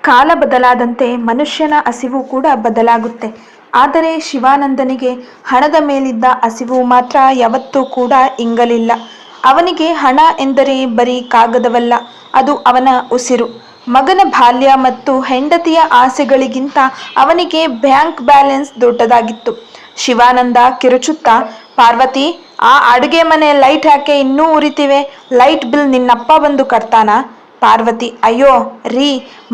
ಕಾಲ ಬದಲಾದಂತೆ ಮನುಷ್ಯನ ಹಸಿವು ಕೂಡ ಬದಲಾಗುತ್ತೆ. ಆದರೆ ಶಿವಾನಂದನಿಗೆ ಹಣದ ಮೇಲಿದ್ದ ಹಸಿವು ಮಾತ್ರ ಯಾವತ್ತೂ ಕೂಡ ಇಂಗಲಿಲ್ಲ. ಅವನಿಗೆ ಹಣ ಎಂದರೆ ಬರೀ ಕಾಗದವಲ್ಲ, ಅದು ಅವನ ಉಸಿರು. ಮಗನ ಬಾಲ್ಯ ಮತ್ತು ಹೆಂಡತಿಯ ಆಸೆಗಳಿಗಿಂತ ಅವನಿಗೆ ಬ್ಯಾಂಕ್ ಬ್ಯಾಲೆನ್ಸ್ ದೊಡ್ಡದಾಗಿತ್ತು. ಶಿವಾನಂದ ಕಿರುಚುತ್ತಾ, ಪಾರ್ವತಿ, ಆ ಅಡುಗೆ ಮನೆ ಲೈಟ್ ಯಾಕೆ ಇನ್ನೂ ಉರಿತಿವೆ? ಲೈಟ್ ಬಿಲ್ ನಿನ್ನಪ್ಪ ಬಂದು ಕಟ್ತಾನಾ? ಪಾರ್ವತಿ, ಅಯ್ಯೋ ರೀ,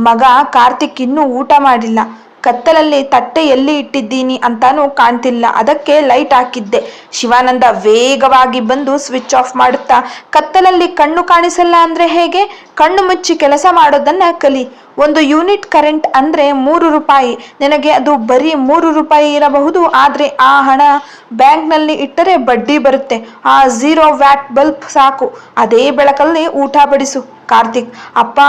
ಮಗ ಕಾರ್ತಿಕ್ ಇನ್ನೂ ಊಟ ಮಾಡಿಲ್ಲ. ಕತ್ತಲಲ್ಲಿ ತಟ್ಟೆ ಎಲ್ಲಿ ಇಟ್ಟಿದ್ದೀನಿ ಅಂತಾನೂ ಕಾಣ್ತಿಲ್ಲ, ಅದಕ್ಕೆ ಲೈಟ್ ಹಾಕಿದ್ದೆ. ಶಿವಾನಂದ ವೇಗವಾಗಿ ಬಂದು ಸ್ವಿಚ್ ಆಫ್ ಮಾಡುತ್ತಾ, ಕತ್ತಲಲ್ಲಿ ಕಣ್ಣು ಕಾಣಿಸಲ್ಲ ಅಂದ್ರೆ ಹೇಗೆ? ಕಣ್ಣು ಮುಚ್ಚಿ ಕೆಲಸ ಮಾಡೋದನ್ನ ಕಲಿ. 1 ಯೂನಿಟ್ ಕರೆಂಟ್ ಅಂದ್ರೆ 3 ರೂಪಾಯಿ. ನಿನಗೆ ಅದು ಬರೀ 3 ರೂಪಾಯಿ ಇರಬಹುದು, ಆದ್ರೆ ಆ ಹಣ ಬ್ಯಾಂಕ್ನಲ್ಲಿ ಇಟ್ಟರೆ ಬಡ್ಡಿ ಬರುತ್ತೆ. ಆ 0 ವ್ಯಾಟ್ ಬಲ್ಬ್ ಸಾಕು, ಅದೇ ಬೆಳಕಲ್ಲಿ ಊಟ ಬಡಿಸು. ಕಾರ್ತಿಕ್, ಅಪ್ಪ,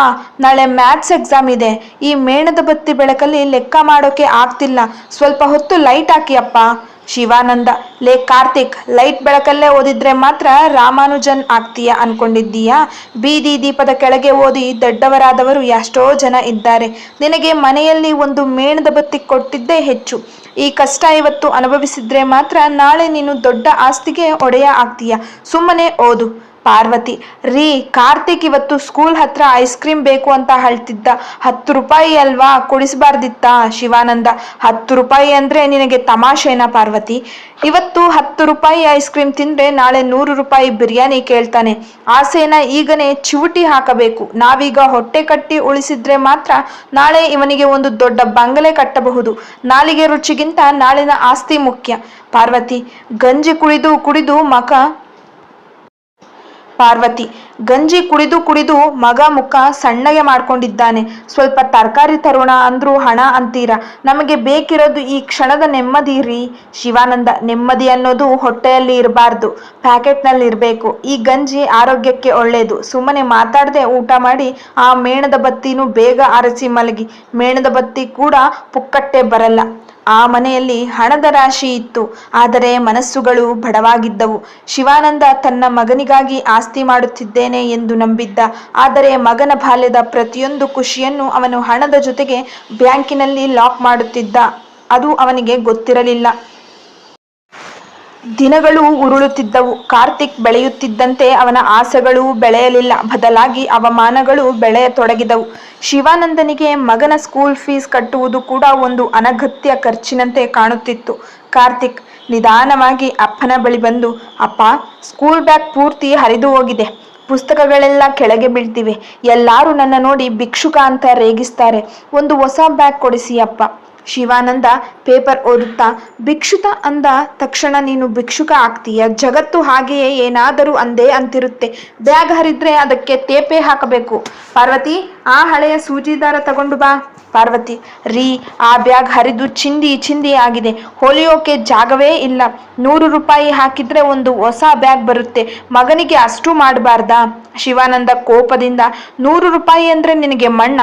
ನಾಳೆ ಮ್ಯಾಥ್ಸ್ ಎಕ್ಸಾಮ್ ಇದೆ. ಈ ಮೇಣದ ಬತ್ತಿ ಬೆಳಕಲ್ಲಿ ಲೆಕ್ಕ ಮಾಡೋಕೆ ಆಗ್ತಿಲ್ಲ. ಸ್ವಲ್ಪ ಹೊತ್ತು ಲೈಟ್ ಹಾಕಿ ಅಪ್ಪ. ಶಿವಾನಂದ, ಲೇ ಕಾರ್ತಿಕ್, ಲೈಟ್ ಬೆಳಕಲ್ಲೇ ಓದಿದ್ರೆ ಮಾತ್ರ ರಾಮಾನುಜನ್ ಆಗ್ತೀಯಾ ಅನ್ಕೊಂಡಿದ್ದೀಯಾ? ಬೀದಿ ದೀಪದ ಕೆಳಗೆ ಓದಿ ದೊಡ್ಡವರಾದವರು ಎಷ್ಟೋ ಜನ ಇದ್ದಾರೆ. ನಿನಗೆ ಮನೆಯಲ್ಲಿ ಒಂದು ಮೇಣದ ಬತ್ತಿ ಕೊಟ್ಟಿದ್ದೇ ಹೆಚ್ಚು. ಈ ಕಷ್ಟ ಇವತ್ತು ಅನುಭವಿಸಿದ್ರೆ ಮಾತ್ರ ನಾಳೆ ನೀನು ದೊಡ್ಡ ಆಸ್ತಿಗೆ ಒಡೆಯ ಆಗ್ತೀಯ. ಸುಮ್ಮನೆ ಓದು. ಪಾರ್ವತಿ, ರೀ, ಕಾರ್ತಿಕ್ ಇವತ್ತು ಸ್ಕೂಲ್ ಹತ್ರ ಐಸ್ ಕ್ರೀಮ್ ಬೇಕು ಅಂತ ಹೇಳ್ತಿದ್ದ. 10 ರೂಪಾಯಿ ಅಲ್ವಾ, ಕೊಡಿಸಬಾರ್ದಿತ್ತಾ? ಶಿವಾನಂದ, 10 ರೂಪಾಯಿ ಅಂದ್ರೆ ನಿನಗೆ ತಮಾಷೆನಾ ಪಾರ್ವತಿ? ಇವತ್ತು 10 ರೂಪಾಯಿ ಐಸ್ ಕ್ರೀಮ್ ತಿಂದ್ರೆ ನಾಳೆ 100 ರೂಪಾಯಿ ಬಿರಿಯಾನಿ ಕೇಳ್ತಾನೆ. ಆಸೆನ ಈಗನೇ ಚಿವುಟಿ ಹಾಕಬೇಕು. ನಾವೀಗ ಹೊಟ್ಟೆ ಕಟ್ಟಿ ಉಳಿಸಿದ್ರೆ ಮಾತ್ರ ನಾಳೆ ಇವನಿಗೆ ಒಂದು ದೊಡ್ಡ ಬಂಗಲೆ ಕಟ್ಟಬಹುದು. ನಾಲಿಗೆ ರುಚಿಗಿಂತ ನಾಳಿನ ಆಸ್ತಿ ಮುಖ್ಯ. ಪಾರ್ವತಿ, ಗಂಜಿ ಕುಡಿದು ಕುಡಿದು ಮಗ ಮುಖ ಸಣ್ಣಗೆ ಮಾಡ್ಕೊಂಡಿದ್ದಾನೆ. ಸ್ವಲ್ಪ ತರಕಾರಿ ತರೋಣ ಅಂದ್ರೂ ಹಣ ಅಂತೀರಾ. ನಮಗೆ ಬೇಕಿರೋದು ಈ ಕ್ಷಣದ ನೆಮ್ಮದಿ ರೀ. ಶಿವಾನಂದ, ನೆಮ್ಮದಿ ಅನ್ನೋದು ಹೊಟ್ಟೆಯಲ್ಲಿ ಇರಬಾರ್ದು, ಪ್ಯಾಕೆಟ್ನಲ್ಲಿ ಇರಬೇಕು. ಈ ಗಂಜಿ ಆರೋಗ್ಯಕ್ಕೆ ಒಳ್ಳೆಯದು. ಸುಮ್ಮನೆ ಮಾತಾಡದೆ ಊಟ ಮಾಡಿ ಆ ಮೇಣದ ಬತ್ತಿನೂ ಬೇಗ ಆರಿಸಿ ಮಲಗಿ. ಮೇಣದ ಬತ್ತಿ ಕೂಡ ಪುಕ್ಕಟ್ಟೆ ಬರಲ್ಲ. ಆ ಮನೆಯಲ್ಲಿ ಹಣದ ರಾಶಿ ಇತ್ತು, ಆದರೆ ಮನಸ್ಸುಗಳು ಬಡವಾಗಿದ್ದವು. ಶಿವಾನಂದ ತನ್ನ ಮಗನಿಗಾಗಿ ಆಸ್ತಿ ಮಾಡುತ್ತಿದ್ದೇನೆ ಎಂದು ನಂಬಿದ್ದ. ಆದರೆ ಮಗನ ಬಾಲ್ಯದ ಪ್ರತಿಯೊಂದು ಖುಷಿಯನ್ನು ಅವನು ಹಣದ ಜೊತೆಗೆ ಬ್ಯಾಂಕಿನಲ್ಲಿ ಲಾಕ್ ಮಾಡುತ್ತಿದ್ದ. ಅದು ಅವನಿಗೆ ಗೊತ್ತಿರಲಿಲ್ಲ. ದಿನಗಳು ಉರುಳುತ್ತಿದ್ದವು. ಕಾರ್ತಿಕ್ ಬೆಳೆಯುತ್ತಿದ್ದಂತೆ ಅವನ ಆಸೆಗಳು ಬೆಳೆಯಲಿಲ್ಲ, ಬದಲಾಗಿ ಅವಮಾನಗಳು ಬೆಳೆಯತೊಡಗಿದವು. ಶಿವಾನಂದನಿಗೆ ಮಗನ ಸ್ಕೂಲ್ ಫೀಸ್ ಕಟ್ಟುವುದು ಕೂಡ ಒಂದು ಅನಗತ್ಯ ಖರ್ಚಿನಂತೆ ಕಾಣುತ್ತಿತ್ತು. ಕಾರ್ತಿಕ್ ನಿಧಾನವಾಗಿ ಅಪ್ಪನ ಬಳಿ ಬಂದು, ಅಪ್ಪ, ಸ್ಕೂಲ್ ಬ್ಯಾಗ್ ಪೂರ್ತಿ ಹರಿದು ಹೋಗಿದೆ. ಪುಸ್ತಕಗಳೆಲ್ಲ ಕೆಳಗೆ ಬೀಳ್ತಿವೆ. ಎಲ್ಲರೂ ನನ್ನ ನೋಡಿ ಭಿಕ್ಷುಕ ಅಂತ ರೇಗಿಸ್ತಾರೆ. ಒಂದು ಹೊಸ ಬ್ಯಾಗ್ ಕೊಡಿಸಿ ಅಪ್ಪ. ಶಿವಾನಂದ ಪೇಪರ್ ಓದುತ್ತಾ, ಭಿಕ್ಷುಕ ಅಂದ ತಕ್ಷಣ ನೀನು ಭಿಕ್ಷುಕ ಆಗ್ತೀಯ? ಜಗತ್ತು ಹಾಗೆಯೇ ಏನಾದರೂ ಅಂದೇ ಅಂತಿರುತ್ತೆ. ಬ್ಯಾಗ್ ಹರಿದ್ರೆ ಅದಕ್ಕೆ ತೇಪೆ ಹಾಕಬೇಕು. ಪಾರ್ವತಿ, ಆ ಹಳೆಯ ಸೂಜಿ ದಾರ ತಗೊಂಡು ಬಾ. ಪಾರ್ವತಿ, ರೀ, ಆ ಬ್ಯಾಗ್ ಹರಿದು ಚಿಂದಿ ಆಗಿದೆ. ಹೊಲಿಯೋಕೆ ಜಾಗವೇ ಇಲ್ಲ. 100 ರೂಪಾಯಿ ಹಾಕಿದ್ರೆ ಒಂದು ಹೊಸ ಬ್ಯಾಗ್ ಬರುತ್ತೆ. ಮಗನಿಗೆ ಅಷ್ಟು ಮಾಡಬಾರ್ದಾ? ಶಿವಾನಂದ ಕೋಪದಿಂದ, 100 ರೂಪಾಯಿ ಅಂದ್ರೆ ನಿನಗೆ ಮಣ್ಣ?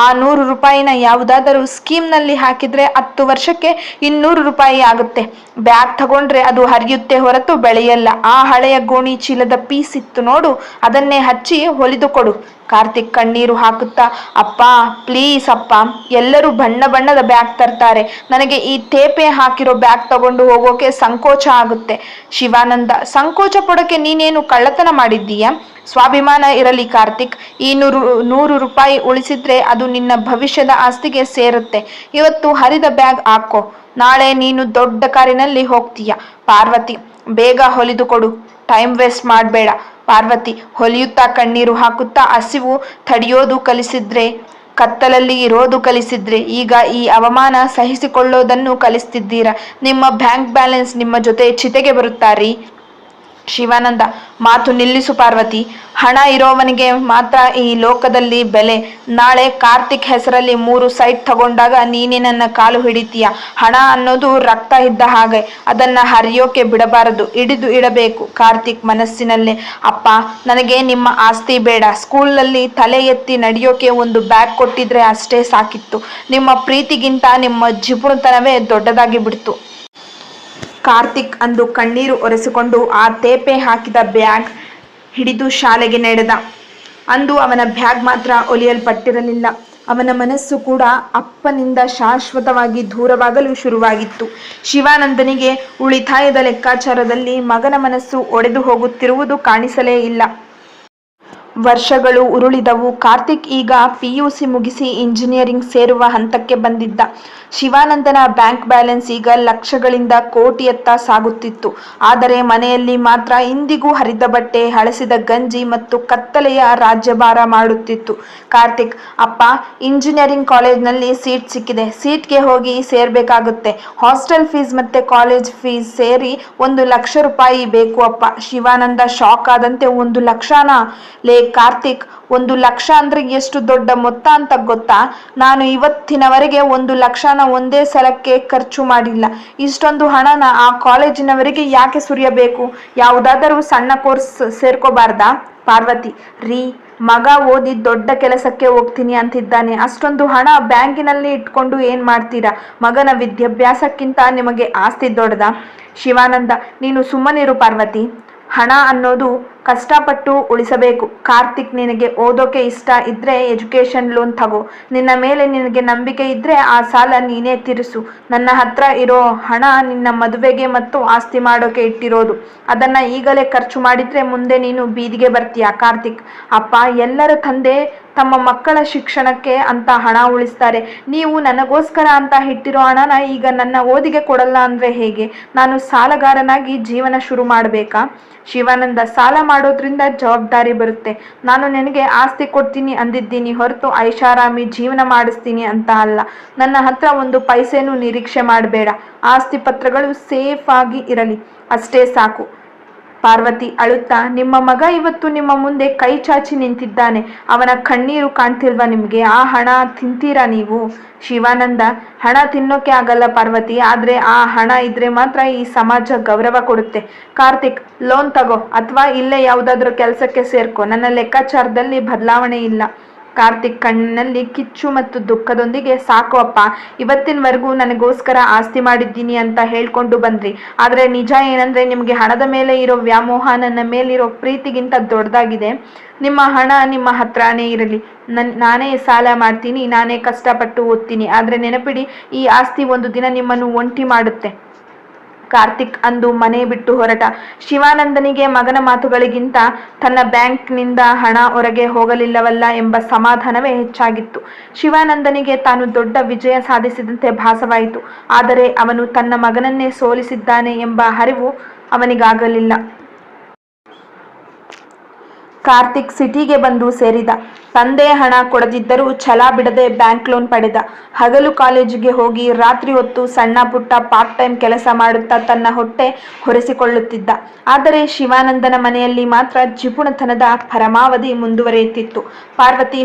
ಆ 100 ರೂಪಾಯಿನ ಯಾವುದಾದರೂ ಸ್ಕೀಮ್ನಲ್ಲಿ ಹಾಕಿದ್ರೆ 10 ವರ್ಷಕ್ಕೆ 200 ರೂಪಾಯಿ ಆಗುತ್ತೆ. ಬ್ಯಾಗ್ ತಗೊಂಡ್ರೆ ಅದು ಹರಿಯುತ್ತೆ ಹೊರತು ಬೆಳೆಯಲ್ಲ. ಆ ಹಳೆಯ ಗೋಣಿ ಚೀಲದ ಪೀಸ್ ಇತ್ತು ನೋಡು, ಅದನ್ನೇ ಹಚ್ಚಿ ಹೊಲಿದು ಕೊಡು. ಕಾರ್ತಿಕ್ ಕಣ್ಣೀರು ಹಾಕುತ್ತಾ, ಅಪ್ಪ, ಪ್ಲೀಸ್ ಅಪ್ಪ, ಎಲ್ಲರೂ ಬಣ್ಣ ಬಣ್ಣದ ಬ್ಯಾಗ್ ತರ್ತಾರೆ. ನನಗೆ ಈ ತೇಪೆ ಹಾಕಿರೋ ಬ್ಯಾಗ್ ತಗೊಂಡು ಹೋಗೋಕೆ ಸಂಕೋಚ ಆಗುತ್ತೆ. ಶಿವಾನಂದ, ಸಂಕೋಚ ಪಡೋಕೆ ನೀನೇನು ಕಳ್ಳತನ ಮಾಡಿದ್ದೀಯಾ? ಸ್ವಾಭಿಮಾನ ಇರಲಿ ಕಾರ್ತಿಕ್. ಈ 100 ರೂಪಾಯಿ ಉಳಿಸಿದ್ರೆ ಅದು ನಿನ್ನ ಭವಿಷ್ಯದ ಆಸ್ತಿಗೆ ಸೇರುತ್ತೆ. ಇವತ್ತು ಹರಿದ ಬ್ಯಾಗ್ ಹಾಕೋ, ನಾಳೆ ನೀನು ದೊಡ್ಡ ಕಾರಿನಲ್ಲಿ ಹೋಗ್ತೀಯ. ಪಾರ್ವತಿ, ಬೇಗ ಹೊಲಿದು ಕೊಡು, ಟೈಮ್ ವೇಸ್ಟ್ ಮಾಡಬೇಡ. ಪಾರ್ವತಿ ಹೊಲಿಯುತ್ತಾ ಕಣ್ಣೀರು ಹಾಕುತ್ತಾ, ಹಸಿವು ತಡೆಯೋದು ಕಲಿಸಿದ್ರೆ, ಕತ್ತಲಲ್ಲಿ ಇರೋದು ಕಲಿಸಿದ್ರೆ, ಈಗ ಈ ಅವಮಾನ ಸಹಿಸಿಕೊಳ್ಳೋದನ್ನು ಕಲಿಸ್ತಿದ್ದೀರಾ. ನಿಮ್ಮ ಬ್ಯಾಂಕ್ ಬ್ಯಾಲೆನ್ಸ್ ನಿಮ್ಮ ಜೊತೆ ಚಿತೆಗೆ ಬರುತ್ತಾರೀ. ಶಿವಾನಂದ, ಮಾತು ನಿಲ್ಲಿಸು ಪಾರ್ವತಿ. ಹಣ ಇರೋವನಿಗೆ ಮಾತ್ರ ಈ ಲೋಕದಲ್ಲಿ ಬೆಲೆ. ನಾಳೆ ಕಾರ್ತಿಕ್ ಹೆಸರಲ್ಲಿ 3 ಸೈಟ್ ತಗೊಂಡಾಗ ನೀನೇ ನನ್ನ ಕಾಲು ಹಿಡಿತೀಯ. ಹಣ ಅನ್ನೋದು ರಕ್ತ ಇದ್ದ ಹಾಗೆ, ಅದನ್ನ ಹರಿಯೋಕೆ ಬಿಡಬಾರದು, ಹಿಡಿದು ಇಡಬೇಕು. ಕಾರ್ತಿಕ್ ಮನಸ್ಸಿನಲ್ಲೇ, ಅಪ್ಪ, ನನಗೆ ನಿಮ್ಮ ಆಸ್ತಿ ಬೇಡ. ಸ್ಕೂಲ್ನಲ್ಲಿ ತಲೆ ಎತ್ತಿ ನಡೆಯೋಕೆ ಒಂದು ಬ್ಯಾಗ್ ಕೊಟ್ಟಿದ್ರೆ ಅಷ್ಟೇ ಸಾಕಿತ್ತು. ನಿಮ್ಮ ಪ್ರೀತಿಗಿಂತ ನಿಮ್ಮ ಜಿಪುಣತನವೇ ದೊಡ್ಡದಾಗಿ ಬಿಡ್ತು. ಕಾರ್ತಿಕ್ ಅಂದು ಕಣ್ಣೀರು ಒರೆಸಿಕೊಂಡು ಆ ತೇಪೆ ಹಾಕಿದ ಬ್ಯಾಗ್ ಹಿಡಿದು ಶಾಲೆಗೆ ನಡೆದ. ಅಂದು ಅವನ ಬ್ಯಾಗ್ ಮಾತ್ರ ಒಲಿಯಲ್ಪಟ್ಟಿರಲಿಲ್ಲ. ಅವನ ಮನಸ್ಸು ಕೂಡ ಅಪ್ಪನಿಂದ ಶಾಶ್ವತವಾಗಿ ದೂರವಾಗಲು ಶುರುವಾಗಿತ್ತು. ಶಿವಾನಂದನಿಗೆ ಉಳಿತಾಯದ ಲೆಕ್ಕಾಚಾರದಲ್ಲಿ ಮಗನ ಮನಸ್ಸು ಒಡೆದು ಹೋಗುತ್ತಿರುವುದು ಕಾಣಿಸಲೇ ಇಲ್ಲ. ವರ್ಷಗಳು ಉರುಳಿದವು. ಕಾರ್ತಿಕ್ ಈಗ PUC ಮುಗಿಸಿ ಇಂಜಿನಿಯರಿಂಗ್ ಸೇರುವ ಹಂತಕ್ಕೆ ಬಂದಿದ್ದ. ಶಿವಾನಂದನ ಬ್ಯಾಂಕ್ ಬ್ಯಾಲೆನ್ಸ್ ಈಗ ಲಕ್ಷಗಳಿಂದ ಕೋಟಿಯತ್ತ ಸಾಗುತ್ತಿತ್ತು. ಆದರೆ ಮನೆಯಲ್ಲಿ ಮಾತ್ರ ಇಂದಿಗೂ ಹರಿದ ಬಟ್ಟೆ, ಹಳಸಿದ ಗಂಜಿ ಮತ್ತು ಕತ್ತಲೆಯ ರಾಜ್ಯಭಾರ ಮಾಡುತ್ತಿತ್ತು. ಕಾರ್ತಿಕ್, ಅಪ್ಪ, ಇಂಜಿನಿಯರಿಂಗ್ ಕಾಲೇಜ್ನಲ್ಲಿ ಸೀಟ್ ಸಿಕ್ಕಿದೆ. ಸೀಟ್ಗೆ ಹೋಗಿ ಸೇರ್ಬೇಕಾಗುತ್ತೆ. ಹಾಸ್ಟೆಲ್ ಫೀಸ್ ಮತ್ತೆ ಕಾಲೇಜ್ ಫೀಸ್ ಸೇರಿ 1,00,000 ರೂಪಾಯಿ ಬೇಕು ಅಪ್ಪ. ಶಿವಾನಂದ ಶಾಕ್ ಆದಂತೆ, 1,00,000ನಾ? ಲೇ ಕಾರ್ತಿಕ್, 1,00,000 ಅಂದ್ರೆ ಎಷ್ಟು ದೊಡ್ಡ ಮೊತ್ತ ಅಂತ ಗೊತ್ತಾ? ನಾನು ಇವತ್ತಿನವರೆಗೆ 1,00,000ನ ಒಂದೇ ಸಲಕ್ಕೆ ಖರ್ಚು ಮಾಡಿಲ್ಲ. ಇಷ್ಟೊಂದು ಹಣನ ಆ ಕಾಲೇಜಿನವರಿಗೆ ಯಾಕೆ ಸುರಿಯಬೇಕು? ಯಾವುದಾದರೂ ಸಣ್ಣ ಕೋರ್ಸ್ ಸೇರ್ಕೋಬಾರ್ದಾ? ಪಾರ್ವತಿ, ರೀ, ಮಗ ಓದಿ ದೊಡ್ಡ ಕೆಲಸಕ್ಕೆ ಹೋಗ್ತೀನಿ ಅಂತಿದ್ದಾನೆ. ಅಷ್ಟೊಂದು ಹಣ ಬ್ಯಾಂಕಿನಲ್ಲಿ ಇಟ್ಕೊಂಡು ಏನ್ ಮಾಡ್ತೀರಾ? ಮಗನ ವಿದ್ಯಾಭ್ಯಾಸಕ್ಕಿಂತ ನಿಮಗೆ ಆಸ್ತಿ ದೊಡ್ಡದಾ? ಶಿವಾನಂದ, ನೀನು ಸುಮ್ಮನಿರು ಪಾರ್ವತಿ. ಹಣ ಅನ್ನೋದು ಕಷ್ಟಪಟ್ಟು ಉಳಿಸಬೇಕು. ಕಾರ್ತಿಕ್, ನಿನಗೆ ಓದೋಕೆ ಇಷ್ಟ ಇದ್ರೆ ಎಜುಕೇಶನ್ ಲೋನ್ ತಗೋ. ನಿನ್ನ ಮೇಲೆ ನಿನಗೆ ನಂಬಿಕೆ ಇದ್ರೆ ಆ ಸಾಲ ನೀನೇ ತೀರಿಸು. ನನ್ನ ಹತ್ರ ಇರೋ ಹಣ ನಿನ್ನ ಮದುವೆಗೆ ಮತ್ತು ಆಸ್ತಿ ಮಾಡೋಕೆ ಇಟ್ಟಿರೋದು. ಅದನ್ನ ಈಗಲೇ ಖರ್ಚು ಮಾಡಿದ್ರೆ ಮುಂದೆ ನೀನು ಬೀದಿಗೆ ಬರ್ತೀಯ. ಕಾರ್ತಿಕ್, ಅಪ್ಪ, ಎಲ್ಲರ ತಂದೆ ತಮ್ಮ ಮಕ್ಕಳ ಶಿಕ್ಷಣಕ್ಕೆ ಅಂತ ಹಣ ಉಳಿಸ್ತಾರೆ. ನೀವು ನನಗೋಸ್ಕರ ಅಂತ ಇಟ್ಟಿರೋ ಹಣನ ಈಗ ನನ್ನ ಓದಿಗೆ ಕೊಡಲ್ಲ ಅಂದ್ರೆ ಹೇಗೆ? ನಾನು ಸಾಲಗಾರನಾಗಿ ಜೀವನ ಶುರು ಮಾಡಬೇಕಾ? ಶಿವಾನಂದ, ಸಾಲ ಮಾಡೋದ್ರಿಂದ ಜವಾಬ್ದಾರಿ ಬರುತ್ತೆ. ನಾನು ನಿನಗೆ ಆಸ್ತಿ ಕೊಡ್ತೀನಿ ಅಂದಿದ್ದೀನಿ ಹೊರತು ಐಷಾರಾಮಿ ಜೀವನ ಮಾಡಿಸ್ತೀನಿ ಅಂತ ಅಲ್ಲ. ನನ್ನ ಹತ್ರ 1 ಪೈಸೆನೂ ನಿರೀಕ್ಷೆ ಮಾಡಬೇಡ. ಆಸ್ತಿ ಪತ್ರಗಳು ಸೇಫ್ ಆಗಿ ಇರಲಿ, ಅಷ್ಟೇ ಸಾಕು. ಪಾರ್ವತಿ ಅಳುತ್ತಾ, ನಿಮ್ಮ ಮಗ ಇವತ್ತು ನಿಮ್ಮ ಮುಂದೆ ಕೈ ಚಾಚಿ ನಿಂತಿದ್ದಾನೆ. ಅವನ ಕಣ್ಣೀರು ಕಾಣ್ತಿಲ್ವಾ ನಿಮ್ಗೆ? ಆ ಹಣ ತಿಂತೀರಾ ನೀವು? ಶಿವಾನಂದ, ಹಣ ತಿನ್ನೋಕೆ ಆಗಲ್ಲ ಪಾರ್ವತಿ, ಆದ್ರೆ ಆ ಹಣ ಇದ್ರೆ ಮಾತ್ರ ಈ ಸಮಾಜ ಗೌರವ ಕೊಡುತ್ತೆ. ಕಾರ್ತಿಕ್, ಲೋನ್ ತಗೋ ಅಥವಾ ಇಲ್ಲೇ ಯಾವುದಾದ್ರೂ ಕೆಲಸಕ್ಕೆ ಸೇರ್ಕೋ. ನನ್ನ ಲೆಕ್ಕಾಚಾರದಲ್ಲಿ ಬದಲಾವಣೆ ಇಲ್ಲ. ಕಾರ್ತಿಕ್ ಕಣ್ಣಿನಲ್ಲಿ ಕಿಚ್ಚು ಮತ್ತು ದುಃಖದೊಂದಿಗೆ, ಸಾಕು ಅಪ್ಪ, ಇವತ್ತಿನವರೆಗೂ ನನಗೋಸ್ಕರ ಆಸ್ತಿ ಮಾಡಿದ್ದೀನಿ ಅಂತ ಹೇಳ್ಕೊಂಡು ಬಂದ್ರಿ. ಆದ್ರೆ ನಿಜ ಏನಂದ್ರೆ ನಿಮ್ಗೆ ಹಣದ ಮೇಲೆ ಇರೋ ವ್ಯಾಮೋಹ ನನ್ನ ಮೇಲಿರೋ ಪ್ರೀತಿಗಿಂತ ದೊಡ್ಡದಾಗಿದೆ. ನಿಮ್ಮ ಹಣ ನಿಮ್ಮ ಹತ್ರನೇ ಇರಲಿ. ನಾನೇ ಸಾಲ ಮಾಡ್ತೀನಿ, ನಾನೇ ಕಷ್ಟಪಟ್ಟು ಓದ್ತೀನಿ. ಆದ್ರೆ ನೆನಪಿಡಿ, ಈ ಆಸ್ತಿ ಒಂದು ದಿನ ನಿಮ್ಮನ್ನು ಒಂಟಿ ಮಾಡುತ್ತೆ. ಕಾರ್ತಿಕ್ ಅಂದು ಮನೆ ಬಿಟ್ಟು ಹೊರಟ. ಶಿವಾನಂದನಿಗೆ ಮಗನ ಮಾತುಗಳಿಗಿಂತ ತನ್ನ ಬ್ಯಾಂಕ್ನಿಂದ ಹಣ ಹೊರಗೆ ಹೋಗಲಿಲ್ಲವಲ್ಲ ಎಂಬ ಸಮಾಧಾನವೇ ಹೆಚ್ಚಾಗಿತ್ತು. ಶಿವಾನಂದನಿಗೆ ತಾನು ದೊಡ್ಡ ವಿಜಯ ಸಾಧಿಸಿದಂತೆ ಭಾಸವಾಯಿತು. ಆದರೆ ಅವನು ತನ್ನ ಮಗನನ್ನೇ ಸೋಲಿಸಿದ್ದಾನೆ ಎಂಬ ಅರಿವು ಅವನಿಗಾಗಲಿಲ್ಲ. ಕಾರ್ತಿಕ್ ಸಿಟಿಗೆ ಬಂದು ಸೇರಿದ. ತಂದೆ ಹಣ ಕೊಡದಿದ್ದರೂ ಛಲ ಬಿಡದೆ ಬ್ಯಾಂಕ್ ಲೋನ್ ಪಡೆದ. ಹಗಲು ಕಾಲೇಜಿಗೆ ಹೋಗಿ ರಾತ್ರಿ ಹೊತ್ತು ಸಣ್ಣ ಪುಟ್ಟ ಪಾರ್ಟ್ ಟೈಮ್ ಕೆಲಸ ಮಾಡುತ್ತಾ ತನ್ನ ಹೊಟ್ಟೆ ಹೊರೆಸಿಕೊಳ್ಳುತ್ತಿದ್ದ. ಆದರೆ ಶಿವಾನಂದನ ಮನೆಯಲ್ಲಿ ಮಾತ್ರ ಜಿಪುಣತನದ ಪರಮಾವಧಿ ಮುಂದುವರಿಯುತ್ತಿತ್ತು. ಪಾರ್ವತಿ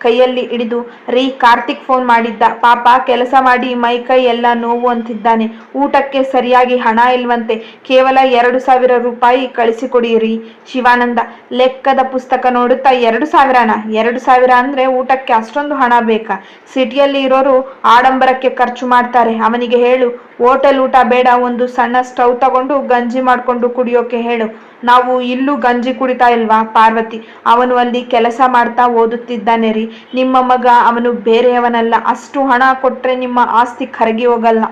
ಕೈಯಲ್ಲಿ ಹಿಡಿದು, ರೀ, ಕಾರ್ತಿಕ್ ಫೋನ್ ಮಾಡಿದ್ದ. ಪಾಪ, ಕೆಲಸ ಮಾಡಿ ಮೈಕೈ ಎಲ್ಲ ನೋವು ಅಂತಿದ್ದಾನೆ. ಊಟಕ್ಕೆ ಸರಿಯಾಗಿ ಹಣ ಇಲ್ವಂತೆ. ಕೇವಲ 2,000 ರೂಪಾಯಿ ಕಳಿಸಿಕೊಡಿರಿ. ಶಿವಾನಂದ ಲೆಕ್ಕದ ಪುಸ್ತಕ ನೋಡುತ್ತಾ, 2,000ನಾ? 2,000 ಅಂದ್ರೆ ಊಟಕ್ಕೆ ಅಷ್ಟೊಂದು ಹಣ ಬೇಕಾ? ಸಿಟಿಯಲ್ಲಿ ಇರೋರು ಆಡಂಬರಕ್ಕೆ ಖರ್ಚು ಮಾಡ್ತಾರೆ. ಅವನಿಗೆ ಹೇಳು, ಹೋಟೆಲ್ ಊಟ ಬೇಡ, ಒಂದು ಸಣ್ಣ ಸ್ಟವ್ ತಗೊಂಡು ಗಂಜಿ ಮಾಡ್ಕೊಂಡು ಕುಡಿಯೋಕೆ ಹೇಳು. ನಾವು ಇಲ್ಲೂ ಗಂಜಿ ಕುಡಿತಾ ಇಲ್ವಾ? ಪಾರ್ವತಿ, ಅವನು ಅಲ್ಲಿ ಕೆಲಸ ಮಾಡ್ತಾ ಓದುತ್ತಿದ್ದಾನೆ ರೀ. ನಿಮ್ಮ ಮಗ, ಅವನು ಬೇರೆಯವನಲ್ಲ. ಅಷ್ಟು ಹಣ ಕೊಟ್ರೆ ನಿಮ್ಮ ಆಸ್ತಿ ಕರಗಿ ಹೋಗಲ್ಲ.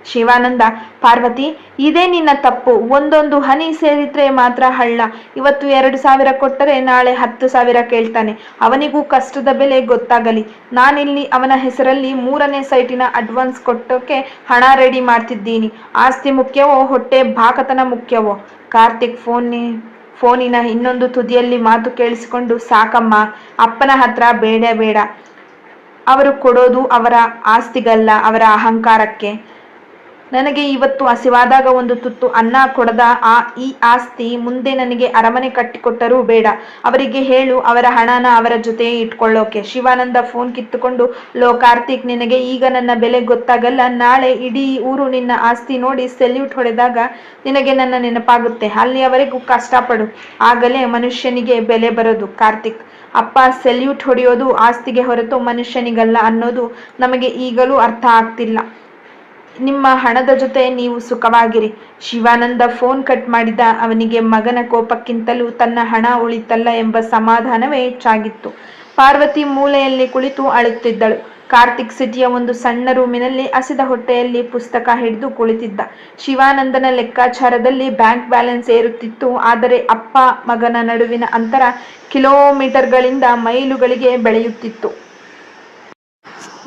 ಶಿವಾನಂದ, ಪಾರ್ವತಿ, ಇದೇ ನಿನ್ನ ತಪ್ಪು. ಒಂದೊಂದು ಹನಿ ಸೇರಿದ್ರೆ ಮಾತ್ರ ಹಳ್ಳ. ಇವತ್ತು 2,000 ಕೊಟ್ಟರೆ ನಾಳೆ 10,000 ಕೇಳ್ತಾನೆ. ಅವನಿಗೂ ಕಷ್ಟದ ಬೆಲೆ ಗೊತ್ತಾಗಲಿ. ನಾನಿಲ್ಲಿ ಅವನ ಹೆಸರಲ್ಲಿ 3ನೇ ಸೈಟಿನ ಅಡ್ವಾನ್ಸ್ ಕೊಟ್ಟೋಕೆ ಹಣ ರೆಡಿ ಮಾಡ್ತಿದ್ದೀನಿ. ಆಸ್ತಿ ಮುಖ್ಯವೋ ಹೊಟ್ಟೆ ಬಾಕತನ ಮುಖ್ಯವೋ? ಕಾರ್ತಿಕ್ ಫೋನಿನ ಇನ್ನೊಂದು ತುದಿಯಲ್ಲಿ ಮಾತು ಕೇಳಿಸಿಕೊಂಡು, ಸಾಕಮ್ಮ, ಅಪ್ಪನ ಹತ್ರ ಬೇಡ. ಅವರು ಕೊಡೋದು ಅವರ ಆಸ್ತಿಗಲ್ಲ, ಅವರ ಅಹಂಕಾರಕ್ಕೆ. ನನಗೆ ಇವತ್ತು ಹಸಿವಾದಾಗ ಒಂದು ತುತ್ತು ಅನ್ನ ಕೊಡದ ಈ ಆಸ್ತಿ ಮುಂದೆ ನನಗೆ ಅರಮನೆ ಕಟ್ಟಿಕೊಟ್ಟರೂ ಬೇಡ. ಅವರಿಗೆ ಹೇಳು, ಅವರ ಹಣನ ಅವರ ಜೊತೆ ಇಟ್ಕೊಳ್ಳೋಕೆ. ಶಿವಾನಂದ ಫೋನ್ ಕಿತ್ತುಕೊಂಡು, ಲೋ ಕಾರ್ತಿಕ್, ನಿನಗೆ ಈಗ ನನ್ನ ಬೆಲೆ ಗೊತ್ತಾಗಲ್ಲ. ನಾಳೆ ಇಡೀ ಊರು ನಿನ್ನ ಆಸ್ತಿ ನೋಡಿ ಸೆಲ್ಯೂಟ್ ಹೊಡೆದಾಗ ನಿನಗೆ ನನ್ನ ನೆನಪಾಗುತ್ತೆ. ಅಲ್ಲಿಯವರೆಗೂ ಕಷ್ಟಪಡು, ಆಗಲೇ ಮನುಷ್ಯನಿಗೆ ಬೆಲೆ ಬರೋದು. ಕಾರ್ತಿಕ್, ಅಪ್ಪ, ಸೆಲ್ಯೂಟ್ ಹೊಡೆಯೋದು ಆಸ್ತಿಗೆ ಹೊರತು ಮನುಷ್ಯನಿಗಲ್ಲ ಅನ್ನೋದು ನಮಗೆ ಈಗಲೂ ಅರ್ಥ ಆಗ್ತಿಲ್ಲ. ನಿಮ್ಮ ಹಣದ ಜೊತೆ ನೀವು ಸುಖವಾಗಿರಿ. ಶಿವಾನಂದ ಫೋನ್ ಕಟ್ ಮಾಡಿದ. ಅವನಿಗೆ ಮಗನ ಕೋಪಕ್ಕಿಂತಲೂ ತನ್ನ ಹಣ ಉಳಿತಲ್ಲ ಎಂಬ ಸಮಾಧಾನವೇ ಹೆಚ್ಚಾಗಿತ್ತು. ಪಾರ್ವತಿ ಮೂಲೆಯಲ್ಲಿ ಕುಳಿತು ಅಳುತ್ತಿದ್ದಳು. ಕಾರ್ತಿಕ್ ಸಿಟಿಯ ಒಂದು ಸಣ್ಣ ರೂಮಿನಲ್ಲಿ ಹಸಿದ ಹೊಟ್ಟೆಯಲ್ಲಿ ಪುಸ್ತಕ ಹಿಡಿದು ಕುಳಿತಿದ್ದ. ಶಿವಾನಂದನ ಲೆಕ್ಕಾಚಾರದಲ್ಲಿ ಬ್ಯಾಂಕ್ ಬ್ಯಾಲೆನ್ಸ್ ಏರುತ್ತಿತ್ತು. ಆದರೆ ಅಪ್ಪ ಮಗನ ನಡುವಿನ ಅಂತರ ಕಿಲೋಮೀಟರ್ಗಳಿಂದ ಮೈಲುಗಳಿಗೆ ಬೆಳೆಯುತ್ತಿತ್ತು.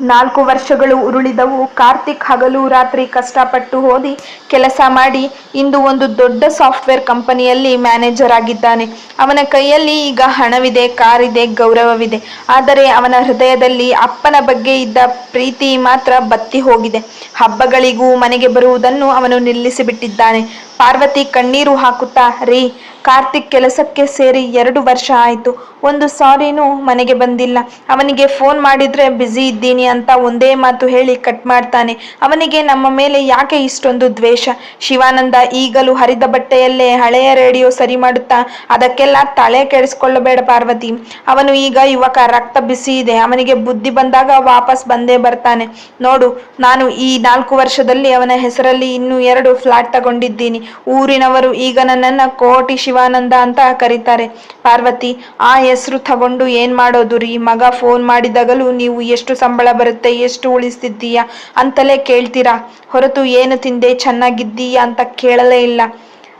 4 ವರ್ಷಗಳು ಉರುಳಿದವು. ಕಾರ್ತಿಕ್ ಹಗಲು ರಾತ್ರಿ ಕಷ್ಟಪಟ್ಟು ಓದಿ ಕೆಲಸ ಮಾಡಿ ಇಂದು ಒಂದು ದೊಡ್ಡ ಸಾಫ್ಟ್ವೇರ್ ಕಂಪನಿಯಲ್ಲಿ ಮ್ಯಾನೇಜರ್ ಆಗಿದ್ದಾನೆ. ಅವನ ಕೈಯಲ್ಲಿ ಈಗ ಹಣವಿದೆ, ಕಾರಿದೆ, ಗೌರವವಿದೆ. ಆದರೆ ಅವನ ಹೃದಯದಲ್ಲಿ ಅಪ್ಪನ ಬಗ್ಗೆ ಇದ್ದ ಪ್ರೀತಿ ಮಾತ್ರ ಬತ್ತಿ ಹೋಗಿದೆ. ಹಬ್ಬಗಳಿಗೂ ಮನೆಗೆ ಬರುವುದನ್ನು ಅವನು ನಿಲ್ಲಿಸಿಬಿಟ್ಟಿದ್ದಾನೆ. ಪಾರ್ವತಿ ಕಣ್ಣೀರು ಹಾಕುತ್ತಾ, ರೀ, ಕಾರ್ತಿಕ್ ಕೆಲಸಕ್ಕೆ ಸೇರಿ 2 ವರ್ಷ ಆಯ್ತು. ಒಂದು ಸಾರಿನೂ ಮನೆಗೆ ಬಂದಿಲ್ಲ. ಅವನಿಗೆ ಫೋನ್ ಮಾಡಿದ್ರೆ ಬ್ಯುಸಿ ಇದ್ದೀನಿ ಅಂತ ಒಂದೇ ಮಾತು ಹೇಳಿ ಕಟ್ ಮಾಡ್ತಾನೆ. ಅವನಿಗೆ ನಮ್ಮ ಮೇಲೆ ಯಾಕೆ ಇಷ್ಟೊಂದು ದ್ವೇಷ? ಶಿವಾನಂದ ಈಗಲೂ ಹರಿದ ಬಟ್ಟೆಯಲ್ಲೇ ಹಳೆಯ ರೇಡಿಯೋ ಸರಿ ಮಾಡುತ್ತಾ, ಅದಕ್ಕೆಲ್ಲ ತಲೆ ಕೆಡಿಸ್ಕೊಳ್ಳಬೇಡ ಪಾರ್ವತಿ. ಅವನು ಈಗ ಯುವಕ, ರಕ್ತ ಬಿಸಿ ಇದೆ. ಅವನಿಗೆ ಬುದ್ಧಿ ಬಂದಾಗ ವಾಪಸ್ ಬಂದೇ ಬರ್ತಾನೆ. ನೋಡು, ನಾನು ಈ 4 ವರ್ಷದಲ್ಲಿ ಅವನ ಹೆಸರಲ್ಲಿ ಇನ್ನೂ 2 ಫ್ಲಾಟ್ ತಗೊಂಡಿದ್ದೀನಿ. ಊರಿನವರು ಈಗ ನನ್ನನ್ನ ಕೋಟಿ ಶಿವಾನಂದ ಅಂತ ಕರೀತಾರೆ. ಪಾರ್ವತಿ, ಆ ಹೆಸರು ತಗೊಂಡು ಏನ್ ಮಾಡೋದು ರೀ? ಮಗ ಫೋನ್ ಮಾಡಿದಾಗಲೂ ನೀವು ಎಷ್ಟು ಸಂಬಳ ಬರುತ್ತೆ, ಎಷ್ಟು ಉಳಿಸ್ತಿದ್ದೀಯಾ ಅಂತಲೇ ಕೇಳ್ತೀರಾ ಹೊರತು ಏನು ತಿಂದೆ, ಚೆನ್ನಾಗಿದ್ದೀಯಾ ಅಂತ ಕೇಳಲೇ ಇಲ್ಲ.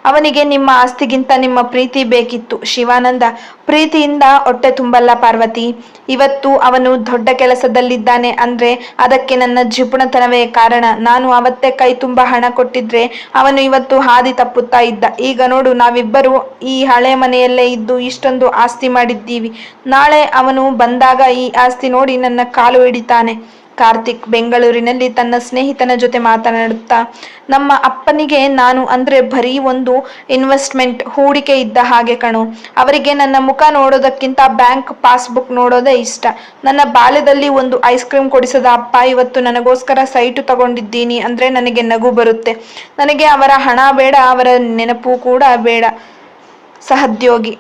ಅವನಿಗೆ ನಿಮ್ಮ ಆಸ್ತಿಗಿಂತ ನಿಮ್ಮ ಪ್ರೀತಿ ಬೇಕಿತ್ತು. ಶಿವಾನಂದ, ಪ್ರೀತಿಯಿಂದ ಹೊಟ್ಟೆ ತುಂಬಲ್ಲ ಪಾರ್ವತಿ. ಇವತ್ತು ಅವನು ದೊಡ್ಡ ಕೆಲಸದಲ್ಲಿದ್ದಾನೆ ಅಂದ್ರೆ ಅದಕ್ಕೆ ನನ್ನ ಜಿಪುಣತನವೇ ಕಾರಣ. ನಾನು ಅವತ್ತೇ ಕೈ ತುಂಬ ಹಣ ಕೊಟ್ಟಿದ್ರೆ ಅವನು ಇವತ್ತು ಹಾದಿ ತಪ್ಪುತ್ತಾ ಇದ್ದ. ಈಗ ನೋಡು, ನಾವಿಬ್ಬರು ಈ ಹಳೆ ಮನೆಯಲ್ಲೇ ಇದ್ದು ಇಷ್ಟೊಂದು ಆಸ್ತಿ ಮಾಡಿದ್ದೀವಿ. ನಾಳೆ ಅವನು ಬಂದಾಗ ಈ ಆಸ್ತಿ ನೋಡಿ ನನ್ನ ಕಾಲು ಹಿಡಿತಾನೆ. ಕಾರ್ತಿಕ್ ಬೆಂಗಳೂರಿನಲ್ಲಿ ತನ್ನ ಸ್ನೇಹಿತನ ಜೊತೆ ಮಾತನಾಡುತ್ತಾ, ನಮ್ಮ ಅಪ್ಪನಿಗೆ ನಾನು ಅಂದ್ರೆ ಬರೀ ಒಂದು ಇನ್ವೆಸ್ಟ್ಮೆಂಟ್, ಹೂಡಿಕೆ ಇದ್ದ ಹಾಗೆ ಕಣೋ. ಅವರಿಗೆ ನನ್ನ ಮುಖ ನೋಡೋದಕ್ಕಿಂತ ಬ್ಯಾಂಕ್ ಪಾಸ್ಬುಕ್ ನೋಡೋದೇ ಇಷ್ಟ. ನನ್ನ ಬಾಲ್ಯದಲ್ಲಿ ಒಂದು ಐಸ್ ಕ್ರೀಮ್ ಕೊಡಿಸದ ಅಪ್ಪ ಇವತ್ತು ನನಗೋಸ್ಕರ ಸೈಟು ತಗೊಂಡಿದ್ದೀನಿ ಅಂದ್ರೆ ನನಗೆ ನಗು ಬರುತ್ತೆ. ನನಗೆ ಅವರ ಹಣ ಬೇಡ, ಅವರ ನೆನಪು ಕೂಡ ಬೇಡ. ಸಹೋದ್ಯೋಗಿ,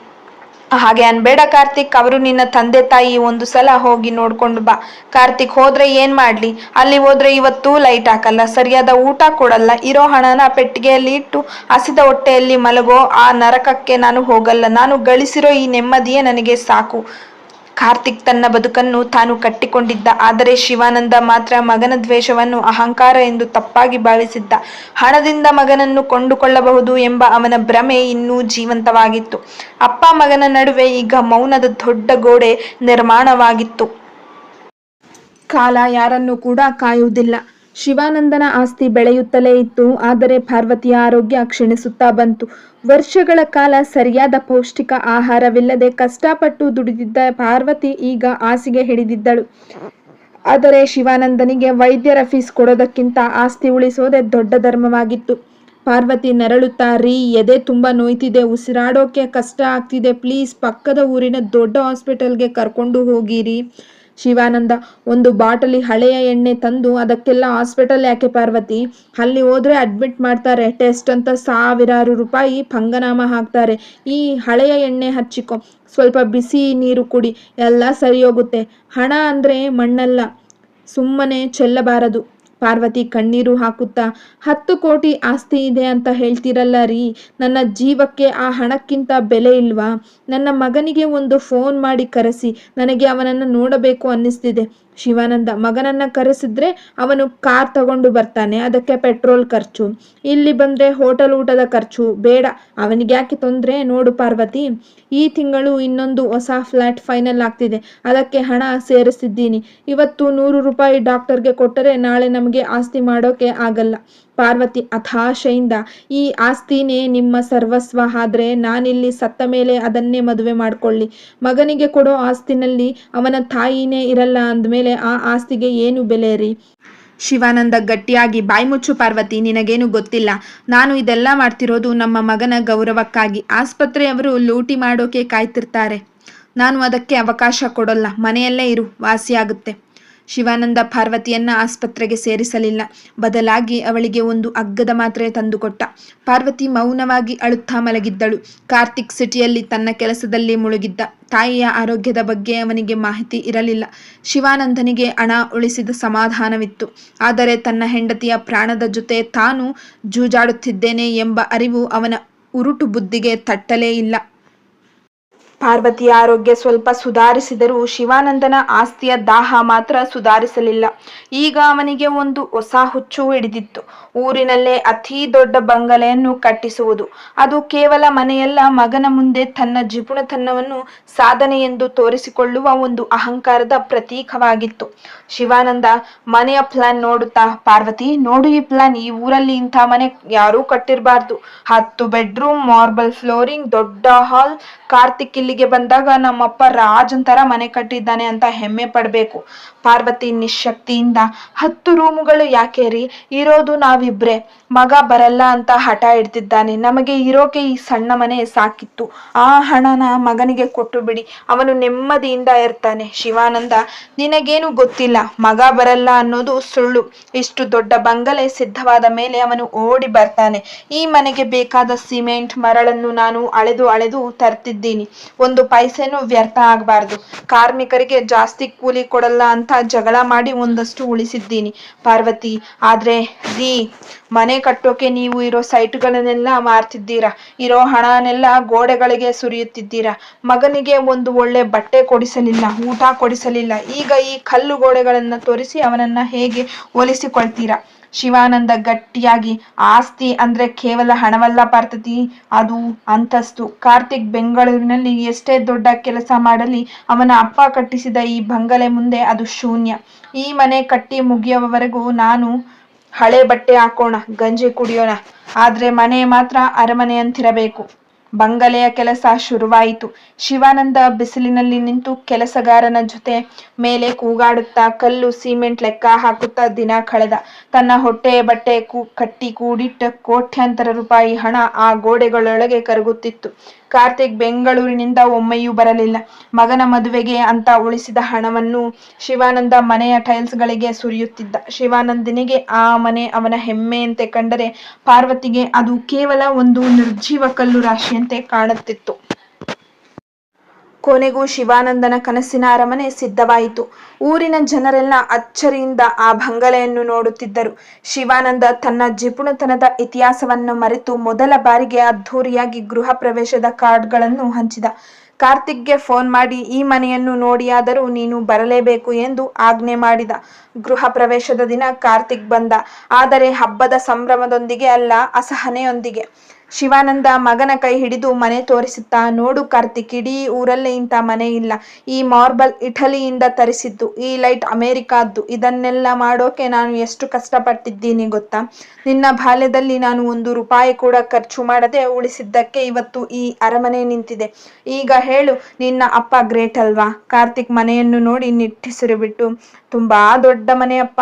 ಹಾಗೆ ಅನ್ಬೇಡ ಕಾರ್ತಿಕ್. ಅವರು ನಿನ್ನ ತಂದೆ ತಾಯಿ, ಒಂದು ಸಲ ಹೋಗಿ ನೋಡ್ಕೊಂಡು ಬಾ. ಕಾರ್ತಿಕ್, ಹೋದ್ರೆ ಏನ್ ಮಾಡ್ಲಿ? ಅಲ್ಲಿ ಹೋದ್ರೆ ಇವತ್ತು ಲೈಟ್ ಹಾಕಲ್ಲ, ಸರಿಯಾದ ಊಟ ಕೊಡಲ್ಲ, ಇರೋ ಹಣನ ಪೆಟ್ಟಿಗೆಯಲ್ಲಿ ಇಟ್ಟು ಹಸಿದ ಹೊಟ್ಟೆಯಲ್ಲಿ ಮಲಗೋ. ಆ ನರಕಕ್ಕೆ ನಾನು ಹೋಗಲ್ಲ. ನಾನು ಗಳಿಸಿರೋ ಈ ನೆಮ್ಮದಿಯೇ ನನಗೆ ಸಾಕು. ಕಾರ್ತಿಕ್ ತನ್ನ ಬದುಕನ್ನು ತಾನು ಕಟ್ಟಿಕೊಂಡಿದ್ದ. ಆದರೆ ಶಿವಾನಂದ ಮಾತ್ರ ಮಗನ ದ್ವೇಷವನ್ನು ಅಹಂಕಾರ ಎಂದು ತಪ್ಪಾಗಿ ಭಾವಿಸಿದ್ದ. ಹಣದಿಂದ ಮಗನನ್ನು ಕೊಂಡುಕೊಳ್ಳಬಹುದು ಎಂಬ ಅವನ ಭ್ರಮೆ ಇನ್ನೂ ಜೀವಂತವಾಗಿತ್ತು. ಅಪ್ಪ ಮಗನ ನಡುವೆ ಈಗ ಮೌನದ ದೊಡ್ಡ ಗೋಡೆ ನಿರ್ಮಾಣವಾಗಿತ್ತು. ಕಾಲ ಯಾರನ್ನು ಕೂಡ ಕಾಯುವುದಿಲ್ಲ. ಶಿವಾನಂದನ ಆಸ್ತಿ ಬೆಳೆಯುತ್ತಲೇ ಇತ್ತು. ಆದರೆ ಪಾರ್ವತಿಯ ಆರೋಗ್ಯ ಕ್ಷೀಣಿಸುತ್ತಾ ಬಂತು. ವರ್ಷಗಳ ಕಾಲ ಸರಿಯಾದ ಪೌಷ್ಟಿಕ ಆಹಾರವಿಲ್ಲದೆ ಕಷ್ಟಪಟ್ಟು ದುಡಿದಿದ್ದ ಪಾರ್ವತಿ ಈಗ ಹಾಸಿಗೆ ಹಿಡಿದಿದ್ದಳು. ಆದರೆ ಶಿವಾನಂದನಿಗೆ ವೈದ್ಯರ ಫೀಸ್ ಕೊಡೋದಕ್ಕಿಂತ ಆಸ್ತಿ ಉಳಿಸೋದೇ ದೊಡ್ಡ ಧರ್ಮವಾಗಿತ್ತು. ಪಾರ್ವತಿ ನರಳುತ್ತಾ, ರೀ, ಎದೆ ತುಂಬ ನೋಯ್ತಿದೆ, ಉಸಿರಾಡೋಕೆ ಕಷ್ಟ ಆಗ್ತಿದೆ, ಪ್ಲೀಸ್ ಪಕ್ಕದ ಊರಿನ ದೊಡ್ಡ ಹಾಸ್ಪಿಟಲ್ಗೆ ಕರ್ಕೊಂಡು ಹೋಗಿರಿ. ಶಿವಾನಂದ, ಒಂದು ಬಾಟಲಿ ಹಳೆಯ ಎಣ್ಣೆ ತಂದು, ಅದಕ್ಕೆಲ್ಲ ಹಾಸ್ಪಿಟಲ್ ಯಾಕೆ ಪಾರ್ವತಿ? ಅಲ್ಲಿ ಹೋದ್ರೆ ಅಡ್ಮಿಟ್ ಮಾಡ್ತಾರೆ, ಟೆಸ್ಟ್ ಅಂತ ಸಾವಿರಾರು ರೂಪಾಯಿ ಪಂಗನಾಮ ಹಾಕ್ತಾರೆ. ಈ ಹಳೆಯ ಎಣ್ಣೆ ಹಚ್ಚಿಕೊ, ಸ್ವಲ್ಪ ಬಿಸಿ ನೀರು ಕುಡಿ, ಎಲ್ಲ ಸರಿ ಹೋಗುತ್ತೆ. ಹಣ ಅಂದ್ರೆ ಮಣ್ಣಲ್ಲ, ಸುಮ್ಮನೆ ಚೆಲ್ಲಬಾರದು. ಪಾರ್ವತಿ ಕಣ್ಣೀರು ಹಾಕುತ್ತಾ, 10 ಕೋಟಿ ಆಸ್ತಿ ಇದೆ ಅಂತ ಹೇಳ್ತಿರಲ್ಲ ರೀ, ನನ್ನ ಜೀವಕ್ಕೆ ಆ ಹಣಕ್ಕಿಂತ ಬೆಲೆ ಇಲ್ವಾ? ನನ್ನ ಮಗನಿಗೆ ಒಂದು ಫೋನ್ ಮಾಡಿ ಕರೆಸಿ, ನನಗೆ ಅವನನ್ನು ನೋಡಬೇಕು ಅನ್ನಿಸ್ತಿದೆ. ಶಿವಾನಂದ, ಮಗನನ್ನ ಕರೆಸಿದ್ರೆ ಅವನು ಕಾರ್ ತಗೊಂಡು ಬರ್ತಾನೆ, ಅದಕ್ಕೆ ಪೆಟ್ರೋಲ್ ಖರ್ಚು. ಇಲ್ಲಿ ಬಂದ್ರೆ ಹೋಟೆಲ್ ಊಟದ ಖರ್ಚು ಬೇಡ. ಅವನಿಗೆ ಯಾಕೆ ತೊಂದರೆ? ನೋಡು ಪಾರ್ವತಿ, ಈ ತಿಂಗಳು ಇನ್ನೊಂದು ಹೊಸ ಫ್ಲಾಟ್ ಫೈನಲ್ ಆಗ್ತಿದೆ, ಅದಕ್ಕೆ ಹಣ ಸೇರಿಸಿದ್ದೀನಿ. ಇವತ್ತು 100 ರೂಪಾಯಿ ಡಾಕ್ಟರ್ಗೆ ಕೊಟ್ಟರೆ ನಾಳೆ ನಮಗೆ ಆಸ್ತಿ ಮಾಡೋಕೆ ಆಗಲ್ಲ. ಪಾರ್ವತಿ ಹತಾಶೆಯಿಂದ, ಈ ಆಸ್ತಿನೇ ನಿಮ್ಮ ಸರ್ವಸ್ವ ಆದ್ರೆ ನಾನಿಲ್ಲಿ ಸತ್ತ ಮೇಲೆ ಅದನ್ನೇ ಮದುವೆ ಮಾಡ್ಕೊಳ್ಳಿ. ಮಗನಿಗೆ ಕೊಡೋ ಆಸ್ತಿನಲ್ಲಿ ಅವನ ತಾಯಿನೇ ಇರಲ್ಲ ಅಂದಮೇಲೆ ಆ ಆಸ್ತಿಗೆ ಏನು ಬೆಲೆ ರೀ? ಶಿವಾನಂದ ಗಟ್ಟಿಯಾಗಿ, ಬಾಯ್ಮುಚ್ಚು ಪಾರ್ವತಿ, ನಿನಗೇನು ಗೊತ್ತಿಲ್ಲ. ನಾನು ಇದೆಲ್ಲ ಮಾಡ್ತಿರೋದು ನಮ್ಮ ಮಗನ ಗೌರವಕ್ಕಾಗಿ. ಆಸ್ಪತ್ರೆಯವರು ಲೂಟಿ ಮಾಡೋಕೆ ಕಾಯ್ತಿರ್ತಾರೆ. ನಾನು ಅದಕ್ಕೆ ಅವಕಾಶ ಕೊಡೋಲ್ಲ. ಮನೆಯಲ್ಲೇ ಇರು, ವಾಸಿಯಾಗುತ್ತೆ. ಶಿವಾನಂದ ಪಾರ್ವತಿಯನ್ನ ಆಸ್ಪತ್ರೆಗೆ ಸೇರಿಸಲಿಲ್ಲ. ಬದಲಾಗಿ ಅವಳಿಗೆ ಒಂದು ಅಗ್ಗದ ಮಾತ್ರೆ ತಂದುಕೊಟ್ಟ. ಪಾರ್ವತಿ ಮೌನವಾಗಿ ಅಳುತ್ತಾ ಮಲಗಿದ್ದಳು. ಕಾರ್ತಿಕ್ ಸಿಟಿಯಲ್ಲಿ ತನ್ನ ಕೆಲಸದಲ್ಲಿ ಮುಳುಗಿದ್ದ. ತಾಯಿಯ ಆರೋಗ್ಯದ ಬಗ್ಗೆ ಅವನಿಗೆ ಮಾಹಿತಿ ಇರಲಿಲ್ಲ. ಶಿವಾನಂದನಿಗೆ ಹಣ ಉಳಿಸಿದ ಸಮಾಧಾನವಿತ್ತು. ಆದರೆ ತನ್ನ ಹೆಂಡತಿಯ ಪ್ರಾಣದ ಜೊತೆ ತಾನು ಜೂಜಾಡುತ್ತಿದ್ದೇನೆ ಎಂಬ ಅರಿವು ಅವನ ಉರುಟು ಬುದ್ಧಿಗೆ ತಟ್ಟಲೇ ಇಲ್ಲ. ಪಾರ್ವತಿಯ ಆರೋಗ್ಯ ಸ್ವಲ್ಪ ಸುಧಾರಿಸಿದರೂ ಶಿವಾನಂದನ ಆಸ್ತಿಯ ದಾಹ ಮಾತ್ರ ಸುಧಾರಿಸಲಿಲ್ಲ. ಈಗ ಅವನಿಗೆ ಒಂದು ಹೊಸ ಹುಚ್ಚು ಹಿಡಿದಿತ್ತು. ಊರಿನಲ್ಲೇ ಅತೀ ದೊಡ್ಡ ಬಂಗಲೆಯನ್ನು ಕಟ್ಟಿಸುವುದು. ಅದು ಕೇವಲ ಮನೆಯಲ್ಲ, ಮಗನ ಮುಂದೆ ತನ್ನ ಜಿಪುಣತನವನ್ನು ಸಾಧನೆ ಎಂದು ತೋರಿಸಿಕೊಳ್ಳುವ ಒಂದು ಅಹಂಕಾರದ ಪ್ರತೀಕವಾಗಿತ್ತು. ಶಿವಾನಂದ ಮನೆಯ ಪ್ಲಾನ್ ನೋಡುತ್ತಾ, ಪಾರ್ವತಿ ನೋಡು ಈ ಪ್ಲಾನ್, ಈ ಊರಲ್ಲಿ ಇಂಥ ಮನೆ ಯಾರೂ ಕಟ್ಟಿರಬಾರ್ದು. 10 ಬೆಡ್ರೂಮ್, ಮಾರ್ಬಲ್ ಫ್ಲೋರಿಂಗ್, ದೊಡ್ಡ ಹಾಲ್. ಕಾರ್ತಿಕ್ ಇಲ್ಲಿಗೆ ಬಂದಾಗ ನಮ್ಮಪ್ಪ ರಾಜನ್ ತರ ಮನೆ ಕಟ್ಟಿದ್ದಾನೆ ಅಂತ ಹೆಮ್ಮೆ ಪಡ್ಬೇಕು. ಪಾರ್ವತಿ ನಿಶಕ್ತಿಯಿಂದ, 10 ರೂಮುಗಳು ಯಾಕೆ ರೀ, ಇರೋದು ನಾವಿಬ್ರೆ. ಮಗ ಬರಲ್ಲ ಅಂತ ಹಠ ಹಿಡ್ತಿದ್ದಾನೆ. ನಮಗೆ ಇರೋಕೆ ಈ ಸಣ್ಣ ಮನೆ ಸಾಕಿತ್ತು. ಆ ಹಣನ ಮಗನಿಗೆ ಕೊಟ್ಟು ಬಿಡಿ, ಅವನು ನೆಮ್ಮದಿಯಿಂದ ಇರ್ತಾನೆ. ಶಿವಾನಂದ, ನಿನಗೇನು ಗೊತ್ತಿಲ್ಲ, ಮಗ ಬರಲ್ಲ ಅನ್ನೋದು ಸುಳ್ಳು. ಇಷ್ಟು ದೊಡ್ಡ ಬಂಗಲೆ ಸಿದ್ಧವಾದ ಮೇಲೆ ಅವನು ಓಡಿ ಬರ್ತಾನೆ. ಈ ಮನೆಗೆ ಬೇಕಾದ ಸಿಮೆಂಟ್, ಮರಳನ್ನು ನಾನು ಅಳೆದು ತರ್ತಿದ್ದೀನಿ. ಒಂದು ಪೈಸೆನೂ ವ್ಯರ್ಥ ಆಗ್ಬಾರ್ದು. ಕಾರ್ಮಿಕರಿಗೆ ಜಾಸ್ತಿ ಕೂಲಿ ಕೊಡಲ್ಲ ಅಂತ ಜಗಳ ಮಾಡಿ ಒಂದಷ್ಟು ಉಳಿಸಿದ್ದೀನಿ. ಪಾರ್ವತಿ, ಆದ್ರೆ ರೀ, ಮನೆ ಕಟ್ಟೋಕೆ ನೀವು ಇರೋ ಸೈಟುಗಳನ್ನೆಲ್ಲ ಮಾರ್ತಿದ್ದೀರಾ. ಇರೋ ಹಣನೆಲ್ಲ ಗೋಡೆಗಳಿಗೆ ಸುರಿಯುತ್ತಿದ್ದೀರಾ. ಮಗನಿಗೆ ಒಂದು ಒಳ್ಳೆ ಬಟ್ಟೆ ಕೊಡಿಸಲಿಲ್ಲ, ಊಟ ಕೊಡಿಸಲಿಲ್ಲ. ಈಗ ಈ ಕಲ್ಲು ಗೋಡೆಗಳನ್ನ ತೋರಿಸಿ ಅವನನ್ನ ಹೇಗೆ ಒಲಿಸಿಕೊಳ್ತೀರಾ? ಶಿವಾನಂದ ಗಟ್ಟಿಯಾಗಿ, ಆಸ್ತಿ ಅಂದ್ರೆ ಕೇವಲ ಹಣವಲ್ಲ ಪಾರ್ವತಿ, ಅದು ಅಂತಸ್ತು. ಕಾರ್ತಿಕ್ ಬೆಂಗಳೂರಿನಲ್ಲಿ ಎಷ್ಟೇ ದೊಡ್ಡ ಕೆಲಸ ಮಾಡಲಿ, ಅವನ ಅಪ್ಪ ಕಟ್ಟಿಸಿದ ಈ ಬಂಗಲೆ ಮುಂದೆ ಅದು ಶೂನ್ಯ. ಈ ಮನೆ ಕಟ್ಟಿ ಮುಗಿಯುವವರೆಗೂ ನಾನು ಹಳೆ ಬಟ್ಟೆ ಹಾಕೋಣ, ಗಂಜಿ ಕುಡಿಯೋಣ, ಆದ್ರೆ ಮನೆ ಮಾತ್ರ ಅರಮನೆಯಂತಿರಬೇಕು. ಬಂಗಲೆಯ ಕೆಲಸ ಶುರುವಾಯಿತು. ಶಿವಾನಂದ ಬಿಸಿಲಿನಲ್ಲಿ ನಿಂತು ಕೆಲಸಗಾರನ ಜೊತೆ ಮೇಲೆ ಕೂಗಾಡುತ್ತಾ, ಕಲ್ಲು ಸಿಮೆಂಟ್ ಲೆಕ್ಕ ಹಾಕುತ್ತಾ ದಿನ ಕಳೆದ. ತನ್ನ ಹೊಟ್ಟೆ ಬಟ್ಟೆ ಕಟ್ಟಿ ಕೂಡಿಟ್ಟ ಕೋಟ್ಯಾಂತರ ರೂಪಾಯಿ ಹಣ ಆ ಗೋಡೆಗಳೊಳಗೆ ಕರಗುತ್ತಿತ್ತು. ಕಾರ್ತಿಕ್ ಬೆಂಗಳೂರಿನಿಂದ ಒಮ್ಮೆಯೂ ಬರಲಿಲ್ಲ. ಮಗನ ಮದುವೆಗೆ ಅಂತ ಉಳಿಸಿದ ಹಣವನ್ನು ಶಿವಾನಂದ ಮನೆಯ ಟೈಲ್ಸ್ಗಳಿಗೆ ಸುರಿಯುತ್ತಿದ್ದ. ಶಿವಾನಂದನಿಗೆ ಆ ಮನೆ ಅವನ ಹೆಮ್ಮೆಯಂತೆ ಕಂಡರೆ, ಪಾರ್ವತಿಗೆ ಅದು ಕೇವಲ ಒಂದು ನಿರ್ಜೀವ ಕಲ್ಲು ರಾಶಿಯಂತೆ ಕಾಣುತ್ತಿತ್ತು. ಕೊನೆಗೂ ಶಿವಾನಂದನ ಕನಸಿನ ಅರಮನೆ ಸಿದ್ಧವಾಯಿತು. ಊರಿನ ಜನರೆಲ್ಲ ಅಚ್ಚರಿಯಿಂದ ಆ ಬಂಗಲೆಯನ್ನು ನೋಡುತ್ತಿದ್ದರು. ಶಿವಾನಂದ ತನ್ನ ಜಿಪುಣತನದ ಇತಿಹಾಸವನ್ನು ಮರೆತು ಮೊದಲ ಬಾರಿಗೆ ಅದ್ಧೂರಿಯಾಗಿ ಗೃಹ ಪ್ರವೇಶದ ಕಾರ್ಡ್ಗಳನ್ನು ಹಂಚಿದ. ಕಾರ್ತಿಕ್ಗೆ ಫೋನ್ ಮಾಡಿ, ಈ ಮನೆಯನ್ನು ನೋಡಿಯಾದರೂ ನೀನು ಬರಲೇಬೇಕು ಎಂದು ಆಜ್ಞೆ ಮಾಡಿದ. ಗೃಹ ಪ್ರವೇಶದ ದಿನ ಕಾರ್ತಿಕ್ ಬಂದ. ಆದರೆ ಹಬ್ಬದ ಸಂಭ್ರಮದೊಂದಿಗೆ ಅಲ್ಲ, ಅಸಹನೆಯೊಂದಿಗೆ. ಶಿವಾನಂದ ಮಗನ ಕೈ ಹಿಡಿದು ಮನೆ ತೋರಿಸುತ್ತಾ, ನೋಡು ಕಾರ್ತಿಕ್, ಇಡೀ ಊರಲ್ಲೇ ಇಂಥ ಮನೆ ಇಲ್ಲ. ಈ ಮಾರ್ಬಲ್ ಇಟಲಿಯಿಂದ ತರಿಸಿದ್ದು, ಈ ಲೈಟ್ ಅಮೆರಿಕಾದ್ದು. ಇದನ್ನೆಲ್ಲ ಮಾಡೋಕೆ ನಾನು ಎಷ್ಟು ಕಷ್ಟಪಟ್ಟಿದ್ದೀನಿ ಗೊತ್ತಾ? ನಿನ್ನ ಬಾಲ್ಯದಲ್ಲಿ ನಾನು 1 ರೂಪಾಯಿ ಕೂಡ ಖರ್ಚು ಮಾಡದೆ ಉಳಿಸಿದ್ದಕ್ಕೆ ಇವತ್ತು ಈ ಅರಮನೆ ನಿಂತಿದೆ. ಈಗ ಹೇಳು, ನಿನ್ನ ಅಪ್ಪ ಗ್ರೇಟ್ ಅಲ್ವಾ? ಕಾರ್ತಿಕ್ ಮನೆಯನ್ನು ನೋಡಿ ನಿಟ್ಟುಸಿರು ಬಿಟ್ಟು, ತುಂಬಾ ದೊಡ್ಡ ಮನೆ ಅಪ್ಪ,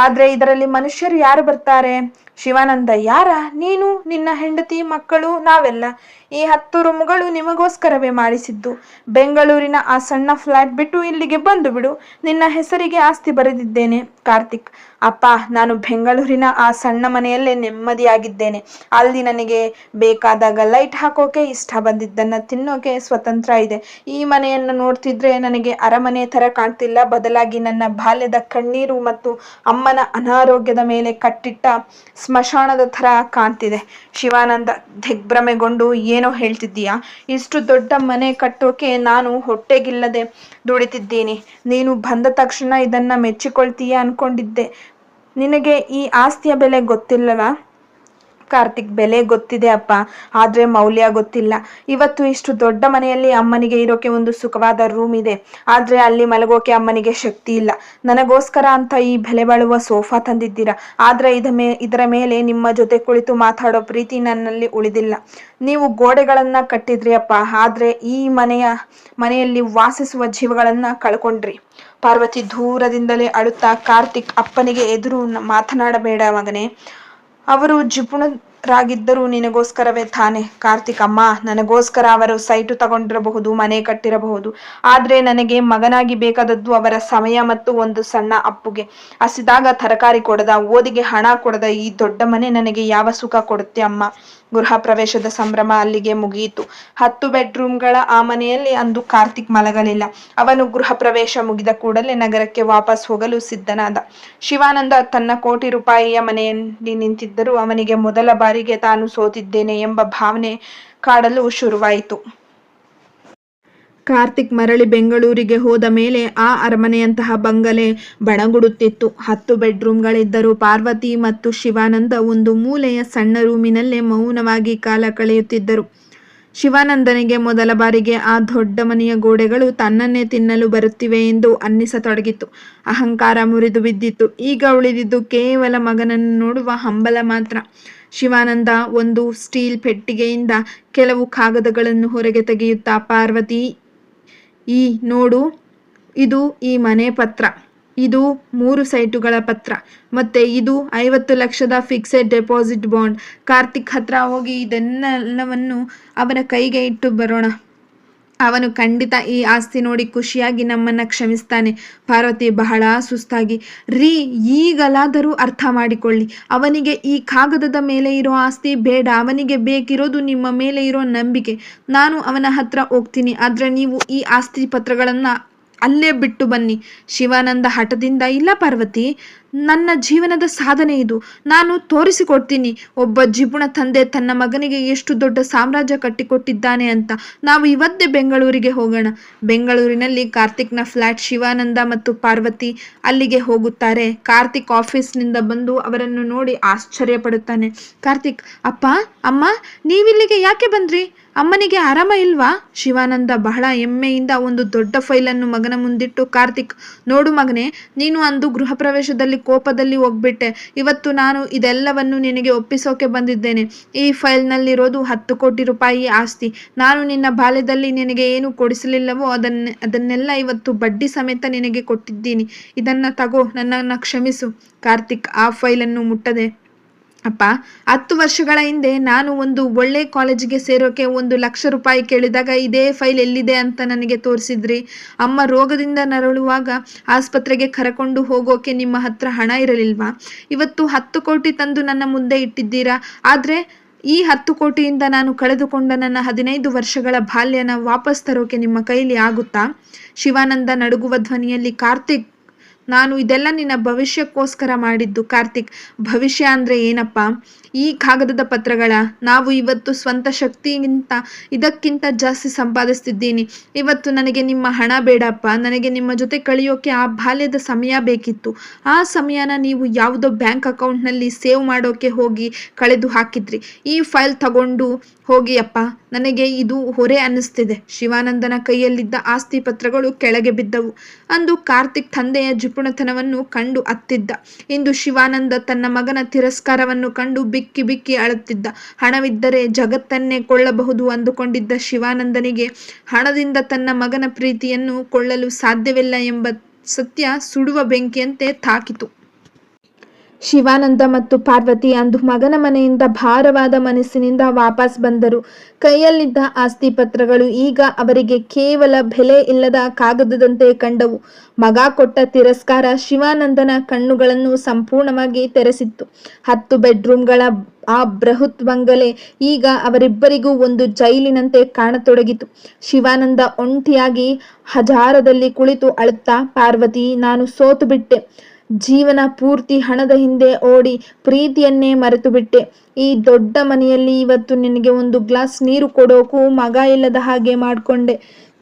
ಆದ್ರೆ ಇದರಲ್ಲಿ ಮನುಷ್ಯರು ಯಾರು ಬರ್ತಾರೆ? ಶಿವಾನಂದ, ಯಾರ? ನೀನು, ನಿನ್ನ ಹೆಂಡತಿ, ಮಕ್ಕಳು, ನಾವೆಲ್ಲ. ಈ 10 ರೂಮುಗಳು ನಿಮಗೋಸ್ಕರವೇ ಮಾಡಿಸಿದ್ದು. ಬೆಂಗಳೂರಿನ ಆ ಸಣ್ಣ ಫ್ಲಾಟ್ ಬಿಟ್ಟು ಇಲ್ಲಿಗೆ ಬಂದು ಬಿಡು, ನಿನ್ನ ಹೆಸರಿಗೆ ಆಸ್ತಿ ಬರೆದಿದ್ದೇನೆ. ಕಾರ್ತಿಕ್, ಅಪ್ಪ, ನಾನು ಬೆಂಗಳೂರಿನ ಆ ಸಣ್ಣ ಮನೆಯಲ್ಲೇ ನೆಮ್ಮದಿಯಾಗಿದ್ದೇನೆ. ಅಲ್ಲಿ ನನಗೆ ಬೇಕಾದಾಗ ಲೈಟ್ ಹಾಕೋಕೆ, ಇಷ್ಟ ಬಂದಿದ್ದನ್ನ ತಿನ್ನೋಕೆ ಸ್ವತಂತ್ರ ಇದೆ. ಈ ಮನೆಯನ್ನು ನೋಡ್ತಿದ್ರೆ ನನಗೆ ಅರಮನೆ ತರ ಕಾಣ್ತಿಲ್ಲ, ಬದಲಾಗಿ ನನ್ನ ಬಾಲ್ಯದ ಕಣ್ಣೀರು ಮತ್ತು ಅಮ್ಮನ ಅನಾರೋಗ್ಯದ ಮೇಲೆ ಕಟ್ಟಿಟ್ಟ ಸ್ಮಶಾನದ ತರ ಕಾಣ್ತಿದೆ. ಶಿವಾನಂದ ದಿಗ್ಭ್ರಮೆಗೊಂಡು, ಏನೋ ಹೇಳ್ತಿದ್ದೀಯಾ? ಇಷ್ಟು ದೊಡ್ಡ ಮನೆ ಕಟ್ಟೋಕೆ ನಾನು ಹೊಟ್ಟೆಗಿಲ್ಲದೆ ದುಡಿತಿದ್ದೀನಿ. ನೀನು ಬಂದ ತಕ್ಷಣ ಇದನ್ನ ಮೆಚ್ಚಿಕೊಳ್ತೀಯ ಅನ್ಕೊಂಡಿದ್ದೆ. ನಿನಗೆ ಈ ಆಸ್ತಿಯ ಬೆಲೆ ಗೊತ್ತಿಲ್ಲವಾ? ಕಾರ್ತಿಕ್, ಬೆಲೆ ಗೊತ್ತಿದೆ ಅಪ್ಪ, ಆದ್ರೆ ಮೌಲ್ಯ ಗೊತ್ತಿಲ್ಲ. ಇವತ್ತು ಇಷ್ಟು ದೊಡ್ಡ ಮನೆಯಲ್ಲಿ ಅಮ್ಮನಿಗೆ ಇರೋಕೆ ಒಂದು ಸುಖವಾದ ರೂಮ್ ಇದೆ, ಆದ್ರೆ ಅಲ್ಲಿ ಮಲಗೋಕೆ ಅಮ್ಮನಿಗೆ ಶಕ್ತಿ ಇಲ್ಲ. ನನಗೋಸ್ಕರ ಅಂತ ಈ ಬೆಲೆ ಬಾಳುವ ಸೋಫಾ ತಂದಿದ್ದೀರಾ, ಆದ್ರೆ ಇದರ ಮೇಲೆ ನಿಮ್ಮ ಜೊತೆ ಕುಳಿತು ಮಾತಾಡೋ ಪ್ರೀತಿ ನನ್ನಲ್ಲಿ ಉಳಿದಿಲ್ಲ. ನೀವು ಗೋಡೆಗಳನ್ನ ಕಟ್ಟಿದ್ರಿ ಅಪ್ಪ, ಆದ್ರೆ ಈ ಮನೆಯಲ್ಲಿ ವಾಸಿಸುವ ಜೀವಗಳನ್ನ ಕಳ್ಕೊಂಡ್ರಿ. ಪಾರ್ವತಿ ದೂರದಿಂದಲೇ ಅಳುತ್ತಾ, ಕಾರ್ತಿಕ್, ಅಪ್ಪನಿಗೆ ಎದುರು ಮಾತನಾಡಬೇಡ ಮಗನೇ, ಅವರು ಜಿಪುಣರಾಗಿದ್ದರು ನಿನಗೋಸ್ಕರವೇ ತಾನೆ. ಕಾರ್ತಿಕ್, ಅಮ್ಮ, ನನಗೋಸ್ಕರ ಅವರು ಸೈಟು ತಗೊಂಡಿರಬಹುದು, ಮನೆ ಕಟ್ಟಿರಬಹುದು, ಆದ್ರೆ ನನಗೆ ಮಗನಾಗಿ ಬೇಕಾದದ್ದು ಅವರ ಸಮಯ ಮತ್ತು ಒಂದು ಸಣ್ಣ ಅಪ್ಪುಗೆ. ಹಸಿದಾಗ ತರಕಾರಿ ಕೊಡದ, ಓದಿಗೆ ಹಣ ಕೊಡದ ಈ ದೊಡ್ಡ ಮನೆ ನನಗೆ ಯಾವ ಸುಖ ಕೊಡುತ್ತೆ ಅಮ್ಮ? ಗೃಹ ಪ್ರವೇಶದ ಸಂಭ್ರಮ ಅಲ್ಲಿಗೆ ಮುಗಿಯಿತು. 10 ಬೆಡ್ರೂಮ್ಗಳ ಆ ಮನೆಯಲ್ಲಿ ಅಂದು ಕಾರ್ತಿಕ್ ಮಲಗಲಿಲ್ಲ. ಅವನು ಗೃಹ ಪ್ರವೇಶ ಮುಗಿದ ಕೂಡಲೇ ನಗರಕ್ಕೆ ವಾಪಸ್ ಹೋಗಲು ಸಿದ್ಧನಾದ. ಶಿವಾನಂದ ತನ್ನ ಕೋಟಿ ರೂಪಾಯಿಯ ಮನೆಯಲ್ಲಿ ನಿಂತಿದ್ದರೂ ಅವನಿಗೆ ಮೊದಲ ಬಾರಿಗೆ ತಾನು ಸೋತಿದ್ದೇನೆ ಎಂಬ ಭಾವನೆ ಕಾಡಲು ಶುರುವಾಯಿತು. ಕಾರ್ತಿಕ್ ಮರಳಿ ಬೆಂಗಳೂರಿಗೆ ಹೋದ ಮೇಲೆ ಆ ಅರಮನೆಯಂತಹ ಬಂಗಲೆ ಬಣಗುಡುತ್ತಿತ್ತು. 10 ಬೆಡ್ರೂಮ್ಗಳಿದ್ದರು. ಪಾರ್ವತಿ ಮತ್ತು ಶಿವಾನಂದ ಒಂದು ಮೂಲೆಯ ಸಣ್ಣ ರೂಮಿನಲ್ಲೇ ಮೌನವಾಗಿ ಕಾಲ ಕಳೆಯುತ್ತಿದ್ದರು. ಶಿವಾನಂದನಿಗೆ ಮೊದಲ ಬಾರಿಗೆ ಆ ದೊಡ್ಡ ಮನೆಯ ಗೋಡೆಗಳು ತನ್ನನ್ನೇ ತಿನ್ನಲು ಬರುತ್ತಿವೆ ಎಂದು ಅನ್ನಿಸತೊಡಗಿತು. ಅಹಂಕಾರ ಮುರಿದು ಬಿದ್ದಿತ್ತು. ಈಗ ಉಳಿದಿದ್ದು ಕೇವಲ ಮಗನನ್ನು ನೋಡುವ ಹಂಬಲ ಮಾತ್ರ. ಶಿವಾನಂದ ಒಂದು ಸ್ಟೀಲ್ ಪೆಟ್ಟಿಗೆಯಿಂದ ಕೆಲವು ಕಾಗದಗಳನ್ನು ಹೊರಗೆ ತೆಗೆಯುತ್ತಾ, ಪಾರ್ವತಿ, ನೋಡು, ಇದು ಈ ಮನೆ ಪತ್ರ, ಇದು 3 ಸೈಟುಗಳ ಪತ್ರ, ಮತ್ತೆ ಇದು 50 ಲಕ್ಷದ ಫಿಕ್ಸೆಡ್ ಡೆಪಾಸಿಟ್ ಬಾಂಡ್. ಕಾರ್ತಿಕ್ ಹತ್ರ ಹೋಗಿ ಇದೆಲ್ಲವನ್ನು ಅವನ ಕೈಗೆ ಇಟ್ಟು ಬರೋಣ. ಅವನು ಖಂಡಿತ ಈ ಆಸ್ತಿ ನೋಡಿ ಖುಷಿಯಾಗಿ ನಮ್ಮನ್ನ ಕ್ಷಮಿಸ್ತಾನೆ. ಪಾರ್ವತಿ ಬಹಳ ಸುಸ್ತಾಗಿ, ಈಗಲಾದರೂ ಅರ್ಥ ಮಾಡಿಕೊಳ್ಳಿ. ಅವನಿಗೆ ಈ ಕಾಗದದ ಮೇಲೆ ಇರೋ ಆಸ್ತಿ ಬೇಡ. ಅವನಿಗೆ ಬೇಕಿರೋದು ನಿಮ್ಮ ಮೇಲೆ ಇರೋ ನಂಬಿಕೆ. ನಾನು ಅವನ ಹತ್ರ ಹೋಗ್ತೀನಿ, ಆದ್ರೆ ನೀವು ಈ ಆಸ್ತಿ ಪತ್ರಗಳನ್ನ ಅಲ್ಲೇ ಬಿಟ್ಟು ಬನ್ನಿ. ಶಿವಾನಂದ ಹಠದಿಂದ, ಇಲ್ಲ ಪಾರ್ವತಿ, ನನ್ನ ಜೀವನದ ಸಾಧನೆ ಇದು, ನಾನು ತೋರಿಸಿಕೊಡ್ತೀನಿ ಒಬ್ಬ ಜಿಪುಣ ತಂದೆ ತನ್ನ ಮಗನಿಗೆ ಎಷ್ಟು ದೊಡ್ಡ ಸಾಮ್ರಾಜ್ಯ ಕಟ್ಟಿಕೊಟ್ಟಿದ್ದಾನೆ ಅಂತ. ನಾವು ಇವತ್ತೇ ಬೆಂಗಳೂರಿಗೆ ಹೋಗೋಣ. ಬೆಂಗಳೂರಿನಲ್ಲಿ ಕಾರ್ತಿಕ್ನ ಫ್ಲಾಟ್. ಶಿವಾನಂದ ಮತ್ತು ಪಾರ್ವತಿ ಅಲ್ಲಿಗೆ ಹೋಗುತ್ತಾರೆ. ಕಾರ್ತಿಕ್ ಆಫೀಸ್ನಿಂದ ಬಂದು ಅವರನ್ನು ನೋಡಿ ಆಶ್ಚರ್ಯ ಪಡುತ್ತಾನೆ. ಕಾರ್ತಿಕ್, ಅಪ್ಪ, ಅಮ್ಮ, ನೀವಿಲ್ಲಿಗೆ ಯಾಕೆ ಬಂದ್ರಿ? ಅಮ್ಮನಿಗೆ ಆರಾಮ ಇಲ್ವಾ? ಶಿವಾನಂದ ಬಹಳ ಹೆಮ್ಮೆಯಿಂದ ಒಂದು ದೊಡ್ಡ ಫೈಲನ್ನು ಮಗನ ಮುಂದಿಟ್ಟು, ಕಾರ್ತಿಕ್, ನೋಡು ಮಗನೇ, ನೀನು ಅಂದು ಗೃಹ ಪ್ರವೇಶದಲ್ಲಿ ಕೋಪದಲ್ಲಿ ಹೋಗ್ಬಿಟ್ಟೆ. ಇವತ್ತು ನಾನು ಇದೆಲ್ಲವನ್ನು ನಿನಗೆ ಒಪ್ಪಿಸೋಕೆ ಬಂದಿದ್ದೇನೆ. ಈ ಫೈಲ್ನಲ್ಲಿರೋದು 10 ಕೋಟಿ ರೂಪಾಯಿ ಆಸ್ತಿ. ನಾನು ನಿನ್ನ ಬಾಲ್ಯದಲ್ಲಿ ನಿನಗೆ ಏನು ಕೊಡಿಸಲಿಲ್ಲವೋ ಅದನ್ನೆಲ್ಲ ಇವತ್ತು ಬಡ್ಡಿ ಸಮೇತ ನಿನಗೆ ಕೊಟ್ಟಿದ್ದೀನಿ. ಇದನ್ನ ತಗೋ, ನನ್ನನ್ನು ಕ್ಷಮಿಸು. ಕಾರ್ತಿಕ್ ಆ ಫೈಲನ್ನು ಮುಟ್ಟದೆ, ಅಪ್ಪ, 10 ವರ್ಷಗಳ ಹಿಂದೆ ನಾನು ಒಂದು ಒಳ್ಳೆ ಕಾಲೇಜಿಗೆ ಸೇರೋಕೆ 1 ಲಕ್ಷ ರೂಪಾಯಿ ಕೇಳಿದಾಗ ಇದೇ ಫೈಲ್ ಎಲ್ಲಿದೆ ಅಂತ ನನಗೆ ತೋರಿಸಿದ್ರಿ. ಅಮ್ಮ ರೋಗದಿಂದ ನರಳುವಾಗ ಆಸ್ಪತ್ರೆಗೆ ಕರಕೊಂಡು ಹೋಗೋಕೆ ನಿಮ್ಮ ಹತ್ರ ಹಣ ಇರಲಿಲ್ವಾ? ಇವತ್ತು 10 ಕೋಟಿ ತಂದು ನನ್ನ ಮುಂದೆ ಇಟ್ಟಿದ್ದೀರಾ. ಆದ್ರೆ ಈ 10 ಕೋಟಿಯಿಂದ ನಾನು ಕಳೆದುಕೊಂಡ ನನ್ನ 15 ವರ್ಷಗಳ ಬಾಲ್ಯನ ವಾಪಸ್ ತರೋಕೆ ನಿಮ್ಮ ಕೈಲಿ ಆಗುತ್ತಾ? ಶಿವಾನಂದ ನಡುಗುವ ಧ್ವನಿಯಲ್ಲಿ, ಕಾರ್ತಿಕ್, ನಾನು ಇದೆಲ್ಲ ನಿನ್ನ ಭವಿಷ್ಯಕ್ಕೋಸ್ಕರ ಮಾಡಿದ್ದು. ಕಾರ್ತಿಕ್, ಭವಿಷ್ಯ ಅಂದ್ರೆ ಏನಪ್ಪ? ಈ ಕಾಗದದ ಪತ್ರಗಳ ನಾವು ಇವತ್ತು ಸ್ವಂತ ಶಕ್ತಿಗಿಂತ ಇದಕ್ಕಿಂತ ಜಾಸ್ತಿ ಸಂಪಾದಿಸ್ತಿದ್ದೀನಿ. ಇವತ್ತು ನನಗೆ ನಿಮ್ಮ ಹಣ ಬೇಡಪ್ಪ. ನನಗೆ ನಿಮ್ಮ ಜೊತೆ ಕಳೆಯೋಕೆ ಆ ಬಾಲ್ಯದ ಸಮಯ ಬೇಕಿತ್ತು. ಆ ಸಮಯನ ನೀವು ಯಾವುದೋ ಬ್ಯಾಂಕ್ ಅಕೌಂಟ್ನಲ್ಲಿ ಸೇವ್ ಮಾಡೋಕೆ ಹೋಗಿ ಕಳೆದು ಹಾಕಿದ್ರಿ. ಈ ಫೈಲ್ ತಗೊಂಡು ಹೋಗಿ ಅಪ್ಪ, ನನಗೆ ಇದು ಹೊರೆ ಅನ್ನಿಸ್ತಿದೆ. ಶಿವಾನಂದನ ಕೈಯಲ್ಲಿದ್ದ ಆಸ್ತಿ ಪತ್ರಗಳು ಕೆಳಗೆ ಬಿದ್ದವು. ಅಂದು ಕಾರ್ತಿಕ್ ತಂದೆಯ ಜಿಪುಣತನವನ್ನು ಕಂಡು ಅತ್ತಿದ್ದ. ಇಂದು ಶಿವಾನಂದ ತನ್ನ ಮಗನ ತಿರಸ್ಕಾರವನ್ನು ಕಂಡು ಬಿಕ್ಕಿ ಬಿಕ್ಕಿ ಅಳುತ್ತಿದ್ದ. ಹಣವಿದ್ದರೆ ಜಗತ್ತನ್ನೇ ಕೊಳ್ಳಬಹುದು ಅಂದುಕೊಂಡಿದ್ದ ಶಿವಾನಂದನಿಗೆ ಹಣದಿಂದ ತನ್ನ ಮಗನ ಪ್ರೀತಿಯನ್ನು ಕೊಳ್ಳಲು ಸಾಧ್ಯವಿಲ್ಲ ಎಂಬ ಸತ್ಯ ಸುಡುವ ಬೆಂಕಿಯಂತೆ ತಾಕಿತು. ಶಿವಾನಂದ ಮತ್ತು ಪಾರ್ವತಿ ಅಂದು ಮಗನ ಮನೆಯಿಂದ ಭಾರವಾದ ಮನಸ್ಸಿನಿಂದ ವಾಪಸ್ ಬಂದರು. ಕೈಯಲ್ಲಿದ್ದ ಆಸ್ತಿ ಪತ್ರಗಳು ಈಗ ಅವರಿಗೆ ಕೇವಲ ಬೆಲೆ ಇಲ್ಲದ ಕಾಗದದಂತೆ ಕಂಡವು. ಮಗ ಕೊಟ್ಟ ತಿರಸ್ಕಾರ ಶಿವಾನಂದನ ಕಣ್ಣುಗಳನ್ನು ಸಂಪೂರ್ಣವಾಗಿ ತೆರೆಸಿತ್ತು. 10 ಬೆಡ್ರೂಮ್ಗಳ ಆ ಬೃಹತ್ ಬಂಗಲೆ ಈಗ ಅವರಿಬ್ಬರಿಗೂ ಒಂದು ಜೈಲಿನಂತೆ ಕಾಣತೊಡಗಿತು. ಶಿವಾನಂದ ಒಂಟಿಯಾಗಿ ಹಜಾರದಲ್ಲಿ ಕುಳಿತು ಅಳುತ್ತಾ, ಪಾರ್ವತಿ, ನಾನು ಸೋತು ಬಿಟ್ಟೆ. ಜೀವನ ಪೂರ್ತಿ ಹಣದ ಹಿಂದೆ ಓಡಿ ಪ್ರೀತಿಯನ್ನೇ ಮರೆತು ಬಿಟ್ಟೆ. ಈ ದೊಡ್ಡ ಮನೆಯಲ್ಲಿ ಇವತ್ತು ನಿನಗೆ 1 ಗ್ಲಾಸ್ ನೀರು ಕೊಡೋಕು ಮಗ ಇಲ್ಲದ ಹಾಗೆ ಮಾಡಿಕೊಂಡೆ.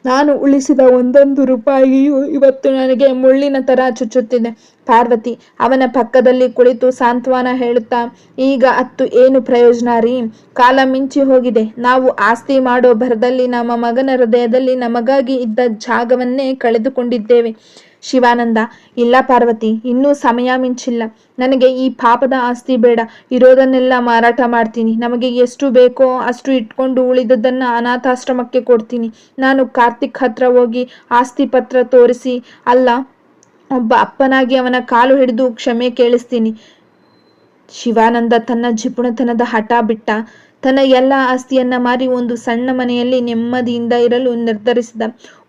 ನಾನು ಉಳಿಸಿದ 1 ರೂಪಾಯಿಯು ಇವತ್ತು ನನಗೆ ಮುಳ್ಳಿನ ತರ ಚುಚ್ಚುತ್ತಿದೆ. ಪಾರ್ವತಿ ಅವನ ಪಕ್ಕದಲ್ಲಿ ಕುಳಿತು ಸಾಂತ್ವನ ಹೇಳುತ್ತಾ, ಈಗ ಅತ್ತು ಏನು ಪ್ರಯೋಜನ ರೀ? ಕಾಲ ಮಿಂಚಿ ಹೋಗಿದೆ. ನಾವು ಆಸ್ತಿ ಮಾಡೋ ಭರದಲ್ಲಿ ನಮ್ಮ ಮಗನ ಹೃದಯದಲ್ಲಿ ನಮಗಾಗಿ ಇದ್ದ ಜಾಗವನ್ನೇ ಕಳೆದುಕೊಂಡಿದ್ದೇವೆ. ಶಿವಾನಂದ, ಇಲ್ಲ ಪಾರ್ವತಿ, ಇನ್ನೂ ಸಮಯ ಮಿಂಚಿಲ್ಲ. ನನಗೆ ಈ ಪಾಪದ ಆಸ್ತಿ ಬೇಡ. ಇರೋದನ್ನೆಲ್ಲ ಮಾರಾಟ ಮಾಡ್ತೀನಿ. ನಮಗೆ ಎಷ್ಟು ಬೇಕೋ ಅಷ್ಟು ಇಟ್ಕೊಂಡು ಉಳಿದದ್ದನ್ನ ಅನಾಥಾಶ್ರಮಕ್ಕೆ ಕೊಡ್ತೀನಿ. ನಾನು ಕಾರ್ತಿಕ್ ಹತ್ರ ಹೋಗಿ ಆಸ್ತಿ ಪತ್ರ ತೋರಿಸಿ, ಅಲ್ಲ, ಒಬ್ಬ ಅಪ್ಪನಾಗಿ ಅವನ ಕಾಲು ಹಿಡಿದು ಕ್ಷಮೆ ಕೇಳಿಸ್ತೀನಿ. ಶಿವಾನಂದ ತನ್ನ ಜಿಪುಣತನದ ಹಠ ಬಿಟ್ಟ. ತನ್ನ ಎಲ್ಲ ಆಸ್ತಿಯನ್ನ ಮಾರಿ ಒಂದು ಸಣ್ಣ ಮನೆಯಲ್ಲಿ ನೆಮ್ಮದಿಯಿಂದ ಇರಲು ನಿರ್ಧರಿಸಿದ.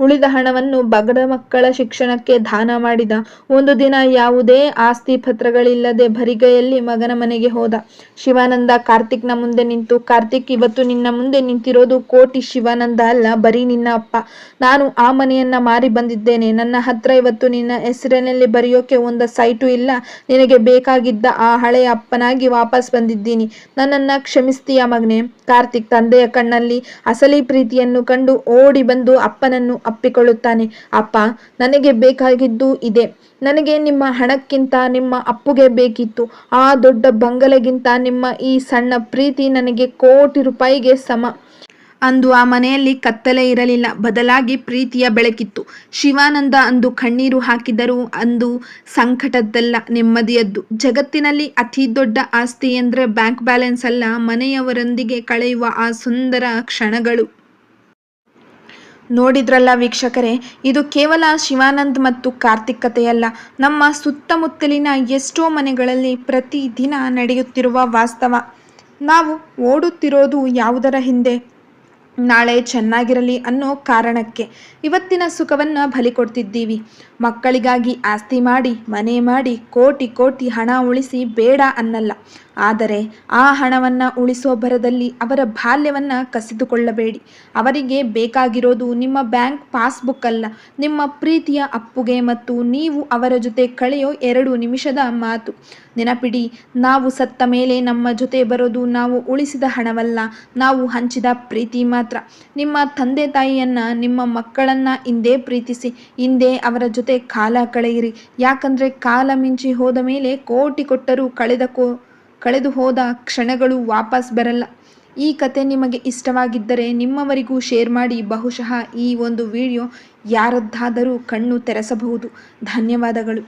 ಉಳಿದ ಹಣವನ್ನು ಬಡ ಮಕ್ಕಳ ಶಿಕ್ಷಣಕ್ಕೆ ದಾನ ಮಾಡಿದ. ಒಂದು ದಿನ ಯಾವುದೇ ಆಸ್ತಿ ಪತ್ರಗಳಿಲ್ಲದೆ ಬರಿಗೈಯಲ್ಲಿ ಮಗನ ಮನೆಗೆ ಹೋದ. ಶಿವಾನಂದ ಕಾರ್ತಿಕ್ನ ಮುಂದೆ ನಿಂತು, ಕಾರ್ತಿಕ್, ಇವತ್ತು ನಿನ್ನ ಮುಂದೆ ನಿಂತಿರೋದು ಕೋಟಿ ಶಿವಾನಂದ ಅಲ್ಲ, ಬರೀ ನಿನ್ನ ಅಪ್ಪ. ನಾನು ಆ ಮನೆಯನ್ನ ಮಾರಿ ಬಂದಿದ್ದೇನೆ. ನನ್ನ ಹತ್ರ ಇವತ್ತು ನಿನ್ನ ಹೆಸರಿನಲ್ಲಿ ಬರೆಯೋಕೆ 1 ಸೈಟು ಇಲ್ಲ. ನಿನಗೆ ಬೇಕಾಗಿದ್ದ ಆ ಹಳೆಯ ಅಪ್ಪನಾಗಿ ವಾಪಸ್ ಬಂದಿದ್ದೀನಿ. ನನ್ನನ್ನ ಕ್ಷಮಿಸ್ತೀಯ ಮಗನೇ. ಕಾರ್ತಿಕ್ ತಂದೆಯ ಕಣ್ಣಲ್ಲಿ ಅಸಲಿ ಪ್ರೀತಿಯನ್ನು ಕಂಡು ಓಡಿ ಬಂದು ಅಪ್ಪನನ್ನು ಅಪ್ಪಿಕೊಳ್ಳುತ್ತಾನೆ. ಅಪ್ಪ, ನನಗೆ ಬೇಕಾಗಿದ್ದು ಇದೆ. ನನಗೆ ನಿಮ್ಮ ಹಣಕ್ಕಿಂತ ನಿಮ್ಮ ಅಪ್ಪುಗೆ ಬೇಕಿತ್ತು. ಆ ದೊಡ್ಡ ಬಂಗಲೆಗಿಂತ ನಿಮ್ಮ ಈ ಸಣ್ಣ ಪ್ರೀತಿ ನನಗೆ ಕೋಟಿ ರೂಪಾಯಿಗೆ ಸಮ. ಅಂದು ಆ ಮನೆಯಲ್ಲಿ ಕತ್ತಲೆ ಇರಲಿಲ್ಲ, ಬದಲಾಗಿ ಪ್ರೀತಿಯ ಬೆಳಕಿತ್ತು. ಶಿವಾನಂದ ಅಂದು ಕಣ್ಣೀರು ಹಾಕಿದರೂ ಅಂದು ಸಂಕಟದ್ದಲ್ಲ, ನೆಮ್ಮದಿಯದ್ದು. ಜಗತ್ತಿನಲ್ಲಿ ಅತಿ ದೊಡ್ಡ ಆಸ್ತಿ ಎಂದರೆ ಬ್ಯಾಂಕ್ ಬ್ಯಾಲೆನ್ಸ್ ಅಲ್ಲ, ಮನೆಯವರೊಂದಿಗೆ ಕಳೆಯುವ ಆ ಸುಂದರ ಕ್ಷಣಗಳು. ನೋಡಿದ್ರಲ್ಲ ವೀಕ್ಷಕರೇ, ಇದು ಕೇವಲ ಶಿವಾನಂದ್ ಮತ್ತು ಕಾರ್ತಿಕ್ ಕಥೆಯಲ್ಲ, ನಮ್ಮ ಸುತ್ತಮುತ್ತಲಿನ ಎಷ್ಟೋ ಮನೆಗಳಲ್ಲಿ ಪ್ರತಿದಿನ ನಡೆಯುತ್ತಿರುವ ವಾಸ್ತವ. ನಾವು ಓಡುತ್ತಿರೋದು ಯಾವುದರ ಹಿಂದೆ? ನಾಳೆ ಚೆನ್ನಾಗಿರಲಿ ಅನ್ನೋ ಕಾರಣಕ್ಕೆ. ಇವತ್ತಿನ ಸುಖವನ್ನು ಬಲಿ ಕೊಡ್ತಿದ್ದೀವಿ. ಮಕ್ಕಳಿಗಾಗಿ ಆಸ್ತಿ ಮಾಡಿ, ಮನೆ ಮಾಡಿ, ಕೋಟಿ ಕೋಟಿ ಹಣ ಉಳಿಸಿ ಬೇಡ ಅನ್ನಲ್ಲ. ಆದರೆ ಆ ಹಣವನ್ನು ಉಳಿಸೋ ಭರದಲ್ಲಿ ಅವರ ಬಾಲ್ಯವನ್ನು ಕಸಿದುಕೊಳ್ಳಬೇಡಿ. ಅವರಿಗೆ ಬೇಕಾಗಿರೋದು ನಿಮ್ಮ ಬ್ಯಾಂಕ್ ಪಾಸ್ಬುಕ್ ಅಲ್ಲ, ನಿಮ್ಮ ಪ್ರೀತಿಯ ಅಪ್ಪುಗೆ ಮತ್ತು ನೀವು ಅವರ ಜೊತೆ ಕಳೆಯೋ 2 ನಿಮಿಷದ ಮಾತು. ನೆನಪಿಡಿ, ನಾವು ಸತ್ತ ಮೇಲೆ ನಮ್ಮ ಜೊತೆ ಬರೋದು ನಾವು ಉಳಿಸಿದ ಹಣವಲ್ಲ, ನಾವು ಹಂಚಿದ ಪ್ರೀತಿ ಮಾತ್ರ. ನಿಮ್ಮ ತಂದೆ ತಾಯಿಯನ್ನ, ನಿಮ್ಮ ಮಕ್ಕಳನ್ನ ಇಂದೇ ಪ್ರೀತಿಸಿ, ಇಂದೇ ಅವರ ಜೊತೆ ಕಾಲ ಕಳೆಯಿರಿ. ಯಾಕಂದ್ರೆ ಕಾಲ ಮಿಂಚಿ ಹೋದ ಮೇಲೆ ಕೋಟಿ ಕೊಟ್ಟರೂ ಕಳೆದು ಹೋದ ಕ್ಷಣಗಳು ವಾಪಸ್ ಬರಲ್ಲ. ಈ ಕತೆ ನಿಮಗೆ ಇಷ್ಟವಾಗಿದ್ದರೆ ನಿಮ್ಮವರಿಗೂ ಶೇರ್ ಮಾಡಿ. ಬಹುಶಃ ಈ ಒಂದು ವಿಡಿಯೋ ಯಾರದ್ದಾದರೂ ಕಣ್ಣು ತೆರೆಸಬಹುದು. ಧನ್ಯವಾದಗಳು.